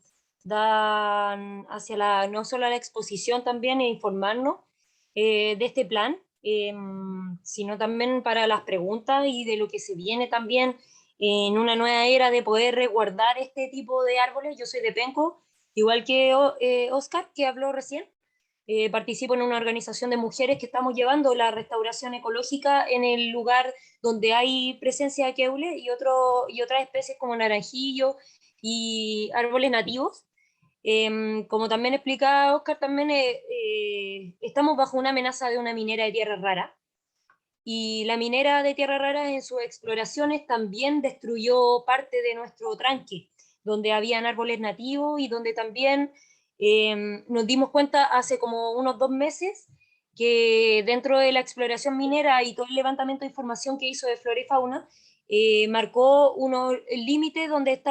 dan hacia no solo a la exposición también e informarnos de este plan, sino también para las preguntas y de lo que se viene también en una nueva era de poder resguardar este tipo de árboles. Yo soy de Penco, igual que Oscar, que habló recién. Participo en una organización de mujeres que estamos llevando la restauración ecológica en el lugar donde hay presencia de queule y otras especies como naranjillo y árboles nativos. Como también explicaba Oscar, también estamos bajo una amenaza de una minera de tierra rara. Y la minera de tierra rara en sus exploraciones también destruyó parte de nuestro tranque, donde habían árboles nativos y donde también nos dimos cuenta hace como unos 2 meses que dentro de la exploración minera y todo el levantamiento de información que hizo de flora y fauna, marcó el límite donde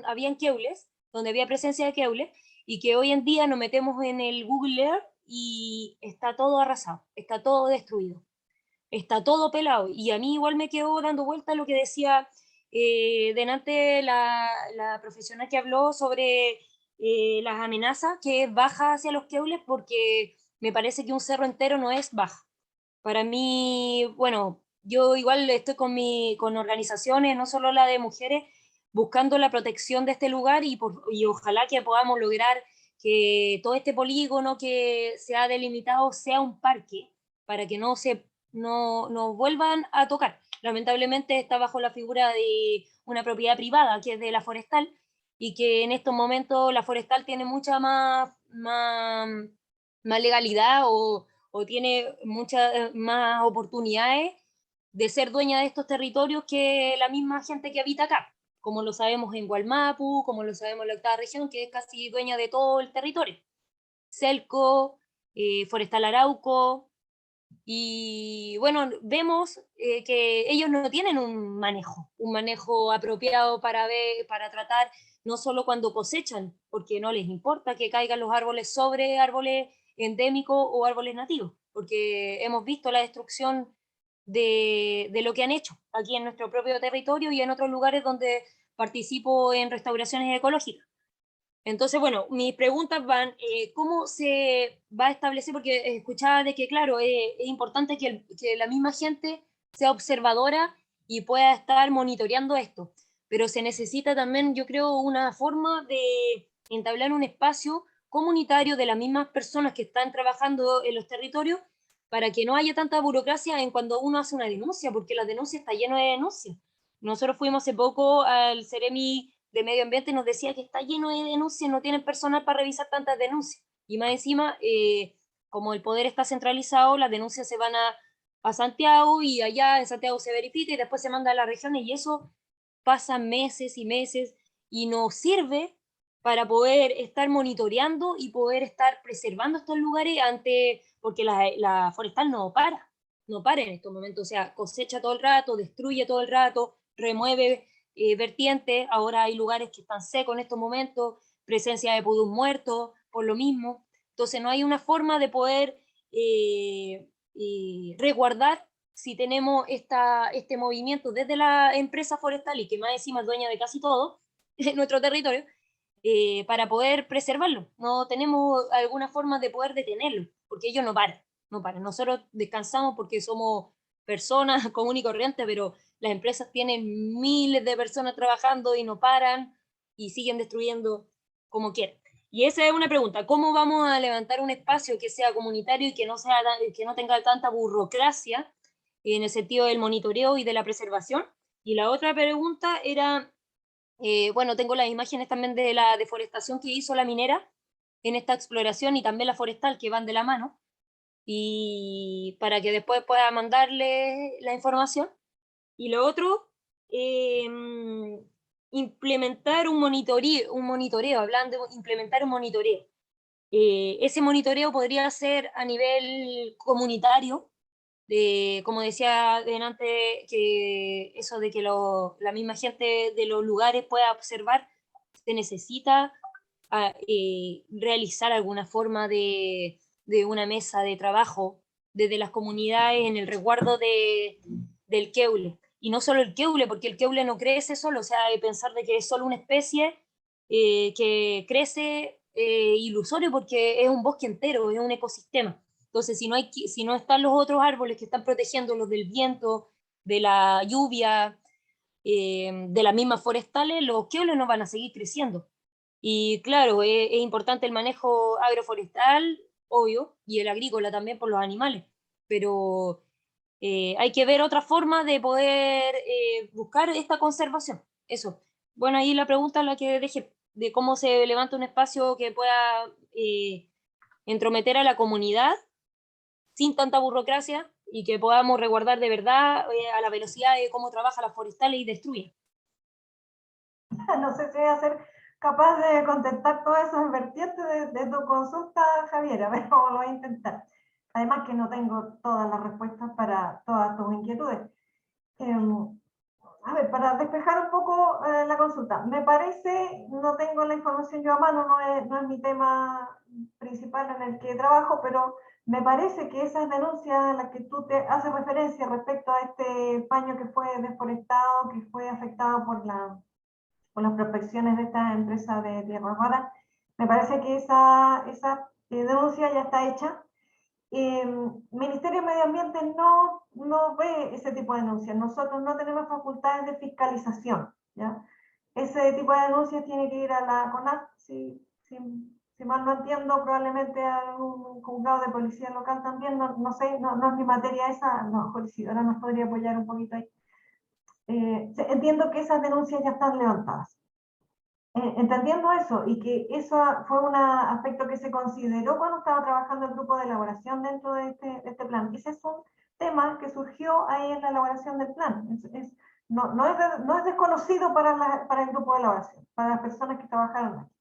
habían queules, donde había presencia de queules, y que hoy en día nos metemos en el Google Earth y está todo arrasado, está todo destruido, está todo pelado. Y a mí igual me quedó dando vuelta lo que decía delante la profesional que habló sobre las amenazas, que es baja hacia los queules, porque me parece que un cerro entero no es baja. Para mí, bueno, yo igual estoy con organizaciones, no solo la de mujeres, buscando la protección de este lugar y ojalá que podamos lograr que todo este polígono que se ha delimitado sea un parque para que no vuelvan a tocar. Lamentablemente está bajo la figura de una propiedad privada, que es de la forestal, y que en estos momentos la forestal tiene mucha más legalidad o tiene muchas más oportunidades de ser dueña de estos territorios que la misma gente que habita acá, como lo sabemos en Gualmapu, como lo sabemos en la octava región, que es casi dueña de todo el territorio. Celco, Forestal Arauco, y bueno, vemos que ellos no tienen un manejo apropiado para tratar, no solo cuando cosechan, porque no les importa que caigan los árboles sobre árboles endémicos o árboles nativos, porque hemos visto la destrucción de lo que han hecho aquí en nuestro propio territorio y en otros lugares donde participo en restauraciones ecológicas. Entonces, bueno, mis preguntas van, ¿cómo se va a establecer? Porque escuchaba de que, claro, es importante que la misma gente sea observadora y pueda estar monitoreando esto, pero se necesita también, yo creo, una forma de entablar un espacio comunitario de las mismas personas que están trabajando en los territorios para que no haya tanta burocracia en cuando uno hace una denuncia, porque la denuncia está llena de denuncias. Nosotros fuimos hace poco al Ceremi de Medio Ambiente y nos decía que está lleno de denuncias, no tienen personal para revisar tantas denuncias. Y más encima, como el poder está centralizado, las denuncias se van a Santiago y allá en Santiago se verifica y después se manda a las regiones y eso pasa meses y meses y no sirve para poder estar monitoreando y poder estar preservando estos lugares porque la forestal no para en estos momentos, o sea, cosecha todo el rato, destruye todo el rato, remueve vertientes, ahora hay lugares que están secos en estos momentos, presencia de pudús muertos, por lo mismo. Entonces no hay una forma de poder resguardar si tenemos este movimiento desde la empresa forestal y que más encima es dueña de casi todo en nuestro territorio, para poder preservarlo. No tenemos alguna forma de poder detenerlo, porque ellos no paran. Nosotros descansamos porque somos personas comunes y corrientes, pero las empresas tienen miles de personas trabajando y no paran y siguen destruyendo como quieren. Y esa es una pregunta, ¿cómo vamos a levantar un espacio que sea comunitario y que no tenga tanta burocracia en el sentido del monitoreo y de la preservación? Y la otra pregunta era, bueno, tengo las imágenes también de la deforestación que hizo la minera en esta exploración y también la forestal que van de la mano, y para que después pueda mandarle la información. Y lo otro, implementar un monitoreo, hablando de implementar un monitoreo. Ese monitoreo podría ser a nivel comunitario, como decía delante, que eso de que la misma gente de los lugares pueda observar, se necesita realizar alguna forma de una mesa de trabajo desde las comunidades en el resguardo del Queule. Y no solo el Queule, porque el Queule no crece solo, o sea, hay que pensar de que es solo una especie que crece ilusorio porque es un bosque entero, es un ecosistema. Entonces, si no están los otros árboles que están protegiéndolos del viento, de la lluvia, de las mismas forestales, los queules no van a seguir creciendo. Y claro, es importante el manejo agroforestal, obvio, y el agrícola también por los animales, pero hay que ver otra forma de poder buscar esta conservación. Eso. Bueno, ahí la pregunta la que dejé, de cómo se levanta un espacio que pueda entrometer a la comunidad sin tanta burocracia y que podamos resguardar de verdad a la velocidad de cómo trabaja las forestales y destruyen. No sé si voy a ser capaz de contestar todas esas vertientes de tu consulta, Javiera, pero lo voy a intentar. Además que no tengo todas las respuestas para todas tus inquietudes. A ver, para despejar un poco la consulta, me parece, no tengo la información yo a mano, no es mi tema principal en el que trabajo, pero me parece que esas denuncias a las que tú te haces referencia respecto a este paño que fue deforestado, que fue afectado por las prospecciones de esta empresa de tierras raras, me parece que esa denuncia ya está hecha. Ministerio de Medio Ambiente no ve ese tipo de denuncias. Nosotros no tenemos facultades de fiscalización, ¿ya? Ese tipo de denuncias tiene que ir a la CONAF, si mal no entiendo, probablemente a un juzgado de policía local también, no sé, no es mi materia esa, no, ahora nos podría apoyar un poquito ahí. Entiendo que esas denuncias ya están levantadas. Entendiendo eso y que eso fue un aspecto que se consideró cuando estaba trabajando el grupo de elaboración dentro de este plan. Ese es un tema que surgió ahí en la elaboración del plan. No es desconocido para el grupo de elaboración, para las personas que trabajaron aquí.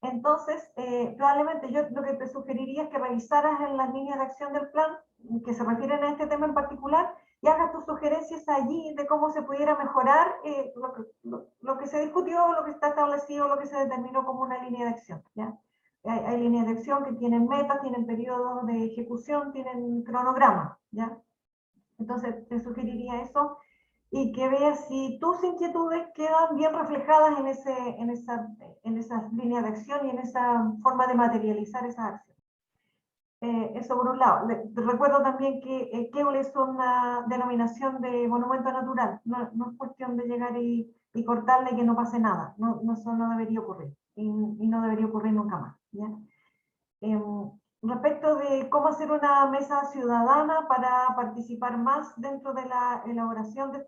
Entonces, probablemente yo lo que te sugeriría es que revisaras en las líneas de acción del plan que se refieren a este tema en particular y hagas tus sugerencias allí de cómo se pudiera mejorar lo que se discutió, lo que está establecido, lo que se determinó como una línea de acción, ¿ya? Hay líneas de acción que tienen metas, tienen periodos de ejecución, tienen cronogramas, ¿ya? Entonces, te sugeriría eso y que veas si tus inquietudes quedan bien reflejadas en esas líneas de acción y en esa forma de materializar esas acciones. Eso por un lado. Recuerdo también que Queule es una denominación de monumento natural, no es cuestión de llegar y cortarle y que no pase nada, eso no debería ocurrir y no debería ocurrir nunca más, ¿ya? Respecto de cómo hacer una mesa ciudadana para participar más dentro de la elaboración de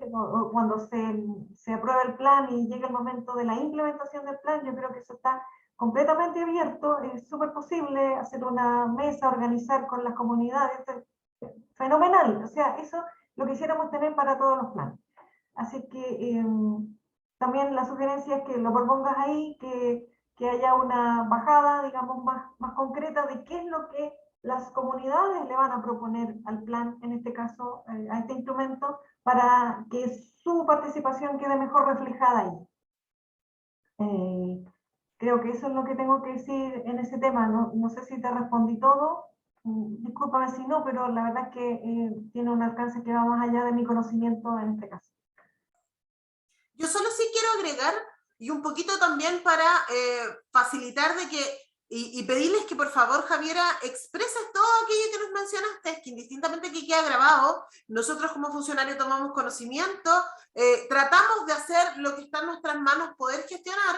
cuando se aprueba el plan y llega el momento de la implementación del plan, yo creo que eso está completamente abierto, es súper posible hacer una mesa, organizar con las comunidades, fenomenal, o sea, eso lo quisiéramos tener para todos los planes. Así que también la sugerencia es que lo propongas ahí, que haya una bajada, digamos, más concreta de qué es lo que las comunidades le van a proponer al plan, en este caso, a este instrumento, para que su participación quede mejor reflejada ahí. Creo que eso es lo que tengo que decir en ese tema. No sé si te respondí todo, discúlpame si no, pero la verdad es que tiene un alcance que va más allá de mi conocimiento en este caso. Yo solo sí quiero agregar, y un poquito también para facilitar de que, y pedirles que por favor, Javiera, expreses todo aquello que nos mencionaste, que indistintamente que queda grabado, nosotros como funcionarios tomamos conocimiento, tratamos de hacer lo que está en nuestras manos, poder gestionar,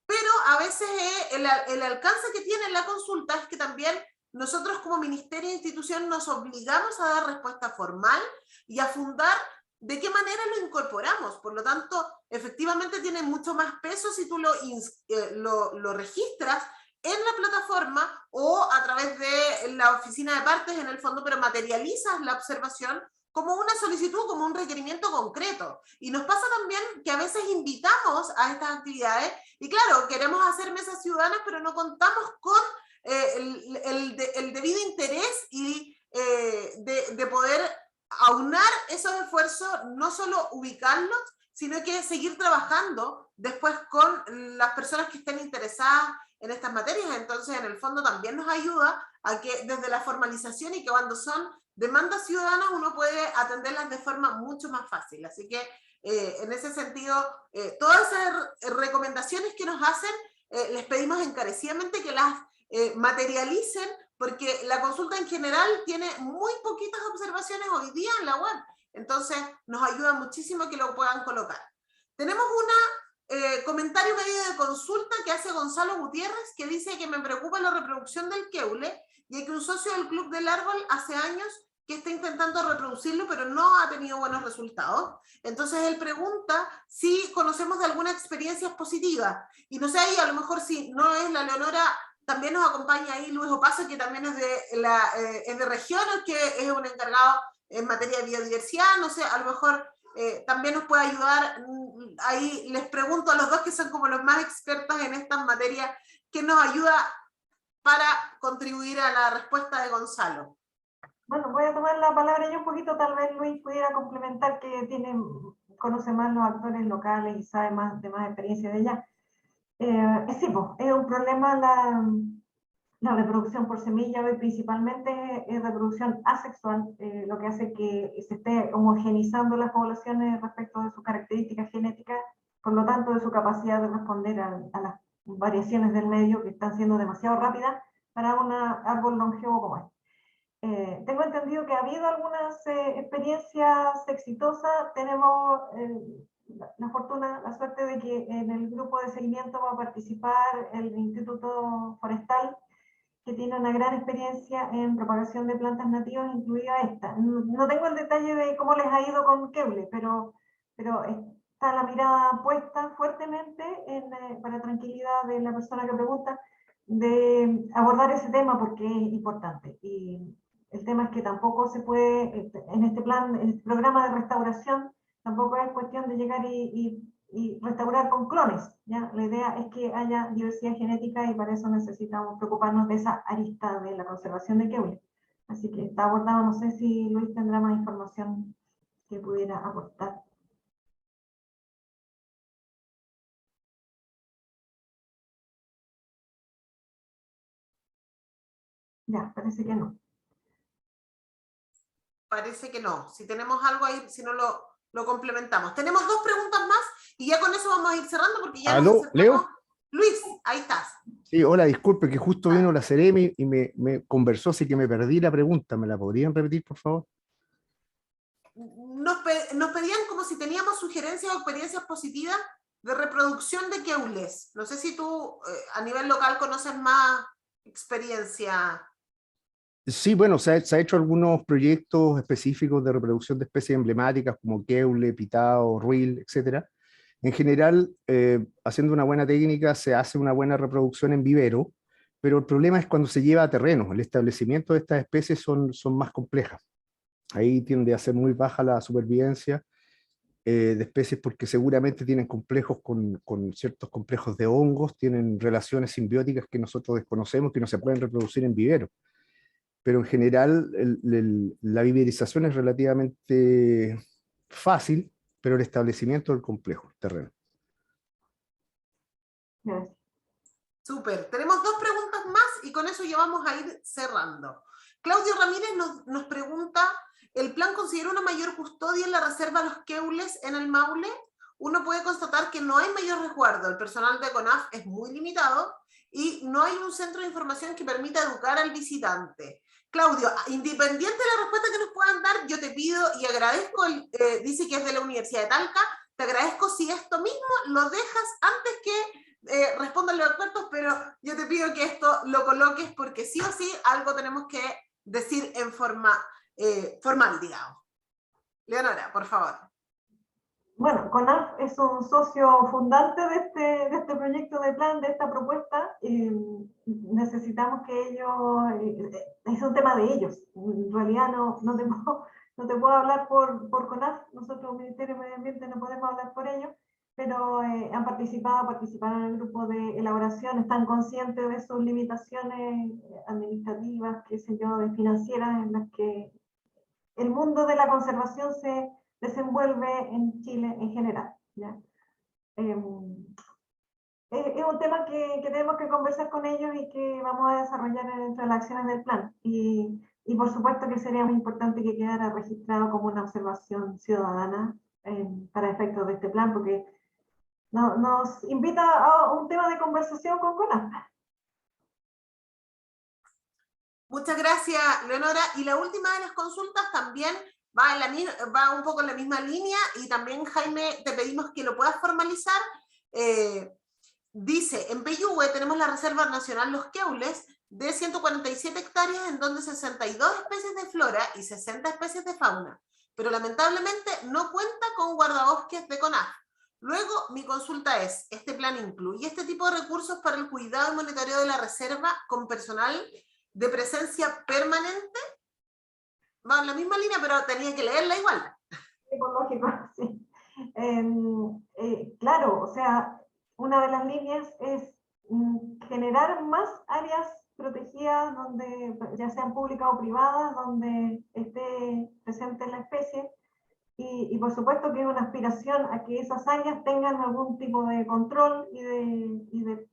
pero a veces el alcance que tiene la consulta es que también nosotros como ministerio e institución nos obligamos a dar respuesta formal y a fundar de qué manera lo incorporamos. Por lo tanto, efectivamente tiene mucho más peso si tú lo registras en la plataforma o a través de la oficina de partes en el fondo, pero materializas la observación como una solicitud, como un requerimiento concreto. Y nos pasa también que a veces invitamos a estas actividades y claro, queremos hacer mesas ciudadanas, pero no contamos con el debido interés y de poder aunar esos esfuerzos, no solo ubicarlos, sino que seguir trabajando después con las personas que estén interesadas en estas materias. Entonces, en el fondo también nos ayuda a que desde la formalización y que cuando son demandas ciudadanas uno puede atenderlas de forma mucho más fácil. Así que en ese sentido, todas esas recomendaciones que nos hacen, les pedimos encarecidamente que las materialicen, porque la consulta en general tiene muy poquitas observaciones hoy día en la web. Entonces, nos ayuda muchísimo que lo puedan colocar. Tenemos un comentario medio de consulta que hace Gonzalo Gutiérrez, que dice que me preocupa la reproducción del Keule, y que un socio del Club del Árbol hace años que está intentando reproducirlo, pero no ha tenido buenos resultados. Entonces él pregunta si conocemos de alguna experiencia positiva. Y no sé, ahí a lo mejor si no es la Leonora, también nos acompaña ahí Luis Opaso, que también es de regiones, que es un encargado en materia de biodiversidad. No sé, a lo mejor también nos puede ayudar. Ahí les pregunto a los dos que son como los más expertos en estas materias, ¿qué nos ayuda para contribuir a la respuesta de Gonzalo? Bueno, voy a tomar la palabra yo un poquito, tal vez Luis pudiera complementar, que conoce más los actores locales y sabe más de más experiencia de ella. Sí, pues, es un problema la reproducción por semilla, hoy principalmente es reproducción asexual, lo que hace que se esté homogenizando las poblaciones respecto de sus características genéticas, por lo tanto de su capacidad de responder a las variaciones del medio que están siendo demasiado rápidas para un árbol longevo como este. Tengo entendido que ha habido algunas experiencias exitosas. Tenemos la fortuna, la suerte de que en el grupo de seguimiento va a participar el Instituto Forestal, que tiene una gran experiencia en propagación de plantas nativas, incluida esta. No tengo el detalle de cómo les ha ido con Keule, pero está la mirada puesta fuertemente para tranquilidad de la persona que pregunta, de abordar ese tema porque es importante. Y el tema es que tampoco se puede, en este plan, en este programa de restauración, tampoco es cuestión de llegar y restaurar con clones, ¿ya? La idea es que haya diversidad genética y para eso necesitamos preocuparnos de esa arista de la conservación de Keule. Así que está abordado, no sé si Luis tendrá más información que pudiera aportar. Ya, parece que no. Parece que no. Si tenemos algo ahí, si no lo complementamos. Tenemos dos preguntas más y ya con eso vamos a ir cerrando porque ya ¿Aló, Leo? Luis, ahí estás. Sí, hola, disculpe que justo vino la Ceremi y me conversó, así que me perdí la pregunta. ¿Me la podrían repetir, por favor? Nos pedían como si teníamos sugerencias o experiencias positivas de reproducción de keules. No sé si tú a nivel local conoces más experiencia. Sí, bueno, se ha hecho algunos proyectos específicos de reproducción de especies emblemáticas como Keule, Pitao, Ruil, etcétera. En general, haciendo una buena técnica, se hace una buena reproducción en vivero, pero el problema es cuando se lleva a terreno. El establecimiento de estas especies son más complejas. Ahí tiende a ser muy baja la supervivencia de especies porque seguramente tienen complejos con ciertos complejos de hongos, tienen relaciones simbióticas que nosotros desconocemos, que no se pueden reproducir en vivero. Pero en general la viverización es relativamente fácil, pero el establecimiento del complejo, el terreno. Gracias. Súper. Tenemos dos preguntas más y con eso ya vamos a ir cerrando. Claudio Ramírez nos pregunta, ¿el plan considera una mayor custodia en la reserva de los keules en el Maule? Uno puede constatar que no hay mayor resguardo, el personal de CONAF es muy limitado y no hay un centro de información que permita educar al visitante. Claudio, independiente de la respuesta que nos puedan dar, yo te pido y agradezco, dice que es de la Universidad de Talca, te agradezco si esto mismo lo dejas antes que respondan los expertos, pero yo te pido que esto lo coloques porque sí o sí algo tenemos que decir en forma formal, digamos. Leonora, por favor. Bueno, CONAF es un socio fundante de este proyecto de plan, de esta propuesta. Necesitamos que ellos, es un tema de ellos. En realidad no te puedo hablar por CONAF, nosotros, Ministerio de Medio Ambiente, no podemos hablar por ellos, pero participaron en el grupo de elaboración, están conscientes de sus limitaciones administrativas, qué sé yo, de financieras en las que el mundo de la conservación se desenvuelve en Chile en general, ¿ya? Es un tema que tenemos que conversar con ellos y que vamos a desarrollar dentro de las acciones del plan. Y por supuesto que sería muy importante que quedara registrado como una observación ciudadana para efectos de este plan, porque nos invita a un tema de conversación con CONAF. Muchas gracias, Leonora. Y la última de las consultas también va un poco en la misma línea, y también, Jaime, te pedimos que lo puedas formalizar. Dice, en Peyúgue tenemos la Reserva Nacional Los Queules de 147 hectáreas, en donde 62 especies de flora y 60 especies de fauna, pero lamentablemente no cuenta con guardabosques de CONAF. Luego, mi consulta es, ¿este plan incluye este tipo de recursos para el cuidado y monitoreo de la reserva con personal de presencia permanente? Va en la misma línea, pero tenía que leerla igual. Ecológico, sí. Claro, o sea, una de las líneas es generar más áreas protegidas, donde, ya sean públicas o privadas, donde esté presente la especie, y por supuesto que es una aspiración a que esas áreas tengan algún tipo de control y de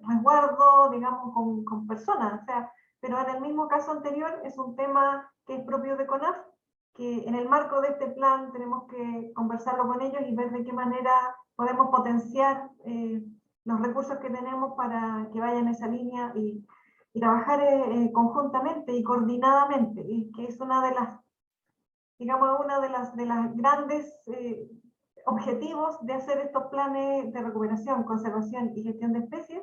resguardo, digamos, con personas, o sea, pero en el mismo caso anterior es un tema que es propio de CONAF, que en el marco de este plan tenemos que conversarlo con ellos y ver de qué manera podemos potenciar los recursos que tenemos para que vayan en esa línea y trabajar conjuntamente y coordinadamente, y que es una de las, digamos, una de las grandes objetivos de hacer estos planes de recuperación, conservación y gestión de especies,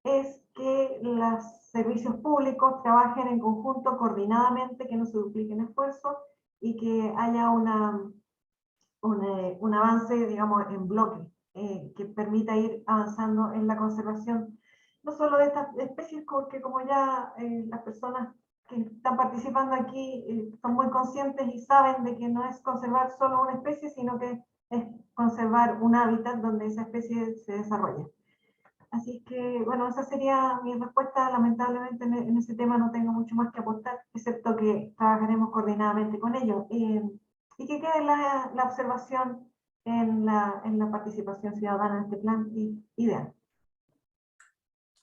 es que los servicios públicos trabajen en conjunto, coordinadamente, que no se dupliquen esfuerzos y que haya un avance, digamos, en bloque, que permita ir avanzando en la conservación, no solo de estas especies, porque como ya las personas que están participando aquí son muy conscientes y saben de que no es conservar solo una especie, sino que es conservar un hábitat donde esa especie se desarrolla. Así que, bueno, esa sería mi respuesta. Lamentablemente en ese tema no tengo mucho más que aportar, excepto que trabajaremos coordinadamente con ellos. Y que quede la observación en la participación ciudadana en este plan ideal.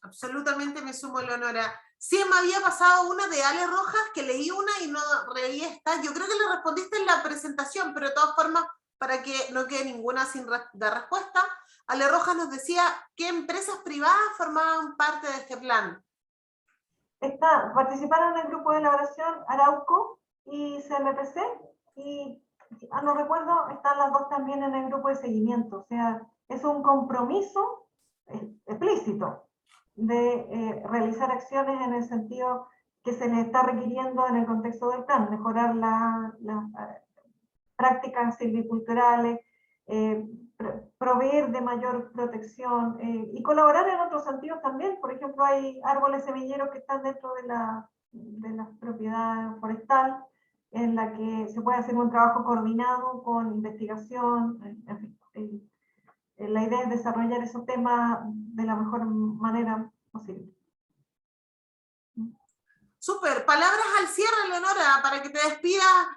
Absolutamente me sumo, Leonora. Sí, me había pasado una de Ale Rojas, que leí una y no leí esta. Yo creo que le respondiste en la presentación, pero de todas formas, para que no quede ninguna sin dar respuesta, Ale Rojas nos decía qué empresas privadas formaban parte de este plan. Participaron en el grupo de elaboración Arauco y CMPC, y no recuerdo, están las dos también en el grupo de seguimiento. O sea, es un compromiso explícito de realizar acciones en el sentido que se les está requiriendo en el contexto del plan, mejorar las prácticas silviculturales, proveer de mayor protección y colaborar en otros sentidos también. Por ejemplo, hay árboles semilleros que están dentro de la propiedad forestal, en la que se puede hacer un trabajo coordinado con investigación. En fin, la idea es desarrollar esos temas de la mejor manera posible. Súper, palabras al cierre, Leonora, para que te despidas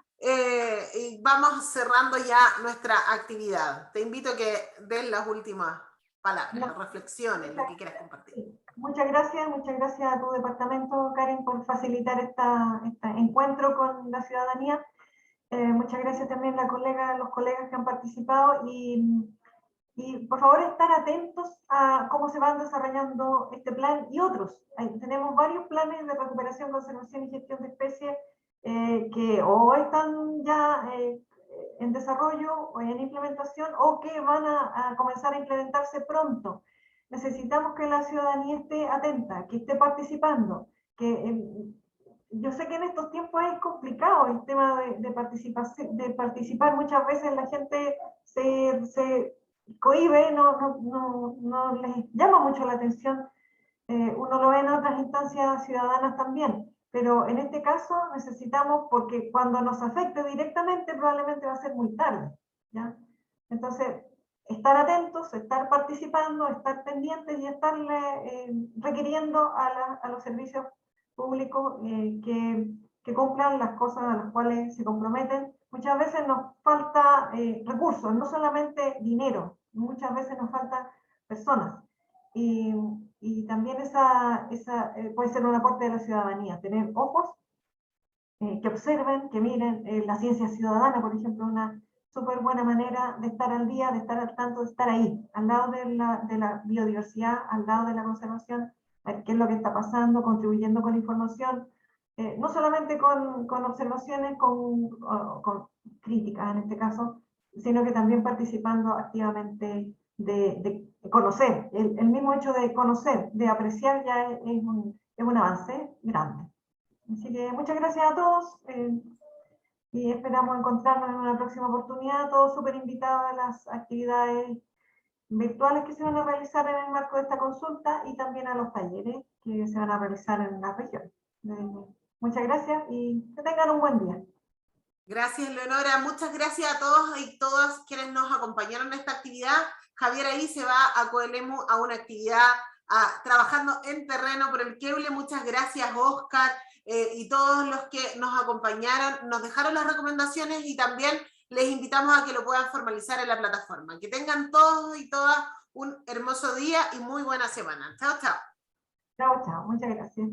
y vamos cerrando ya nuestra actividad. Te invito a que des las últimas palabras, reflexiones, lo que quieras compartir. Muchas gracias a tu departamento, Karen, por facilitar este encuentro con la ciudadanía. Muchas gracias también a los colegas que han participado, y por favor estar atentos a cómo se van desarrollando este plan y otros. Tenemos varios planes de recuperación, conservación y gestión de especies que o están ya en desarrollo o en implementación, o que van a comenzar a implementarse pronto. Necesitamos que la ciudadanía esté atenta, que esté participando, yo sé que en estos tiempos es complicado el tema de participar. Muchas veces la gente se cohíbe, no les llama mucho la atención. Uno lo ve en otras instancias ciudadanas también, pero en este caso necesitamos, porque cuando nos afecte directamente probablemente va a ser muy tarde, ¿ya? Entonces, estar atentos, estar participando, estar pendientes y estarle requiriendo a los servicios públicos que que cumplan las cosas a las cuales se comprometen. Muchas veces nos falta recursos, no solamente dinero, muchas veces nos faltan personas. Y también puede ser un aporte de la ciudadanía, tener ojos que observen, que miren. La ciencia ciudadana, por ejemplo, una súper buena manera de estar al día, de estar al tanto, de estar ahí, al lado de la biodiversidad, al lado de la conservación, ver qué es lo que está pasando, contribuyendo con información, no solamente con observaciones, con críticas en este caso, sino que también participando activamente de conocer. El mismo hecho de conocer, de apreciar, ya es un avance grande. Así que muchas gracias a todos y esperamos encontrarnos en una próxima oportunidad. Todos súper invitados a las actividades virtuales que se van a realizar en el marco de esta consulta y también a los talleres que se van a realizar en la región. Muchas gracias y que tengan un buen día. Gracias, Leonora. Muchas gracias a todos y todas quienes nos acompañaron en esta actividad. Javier ahí se va a Coelemu a una actividad trabajando en terreno por el Queule. Muchas gracias, Oscar, y todos los que nos acompañaron, nos dejaron las recomendaciones y también les invitamos a que lo puedan formalizar en la plataforma. Que tengan todos y todas un hermoso día y muy buena semana. Chao, chao. Chao, chao. Muchas gracias.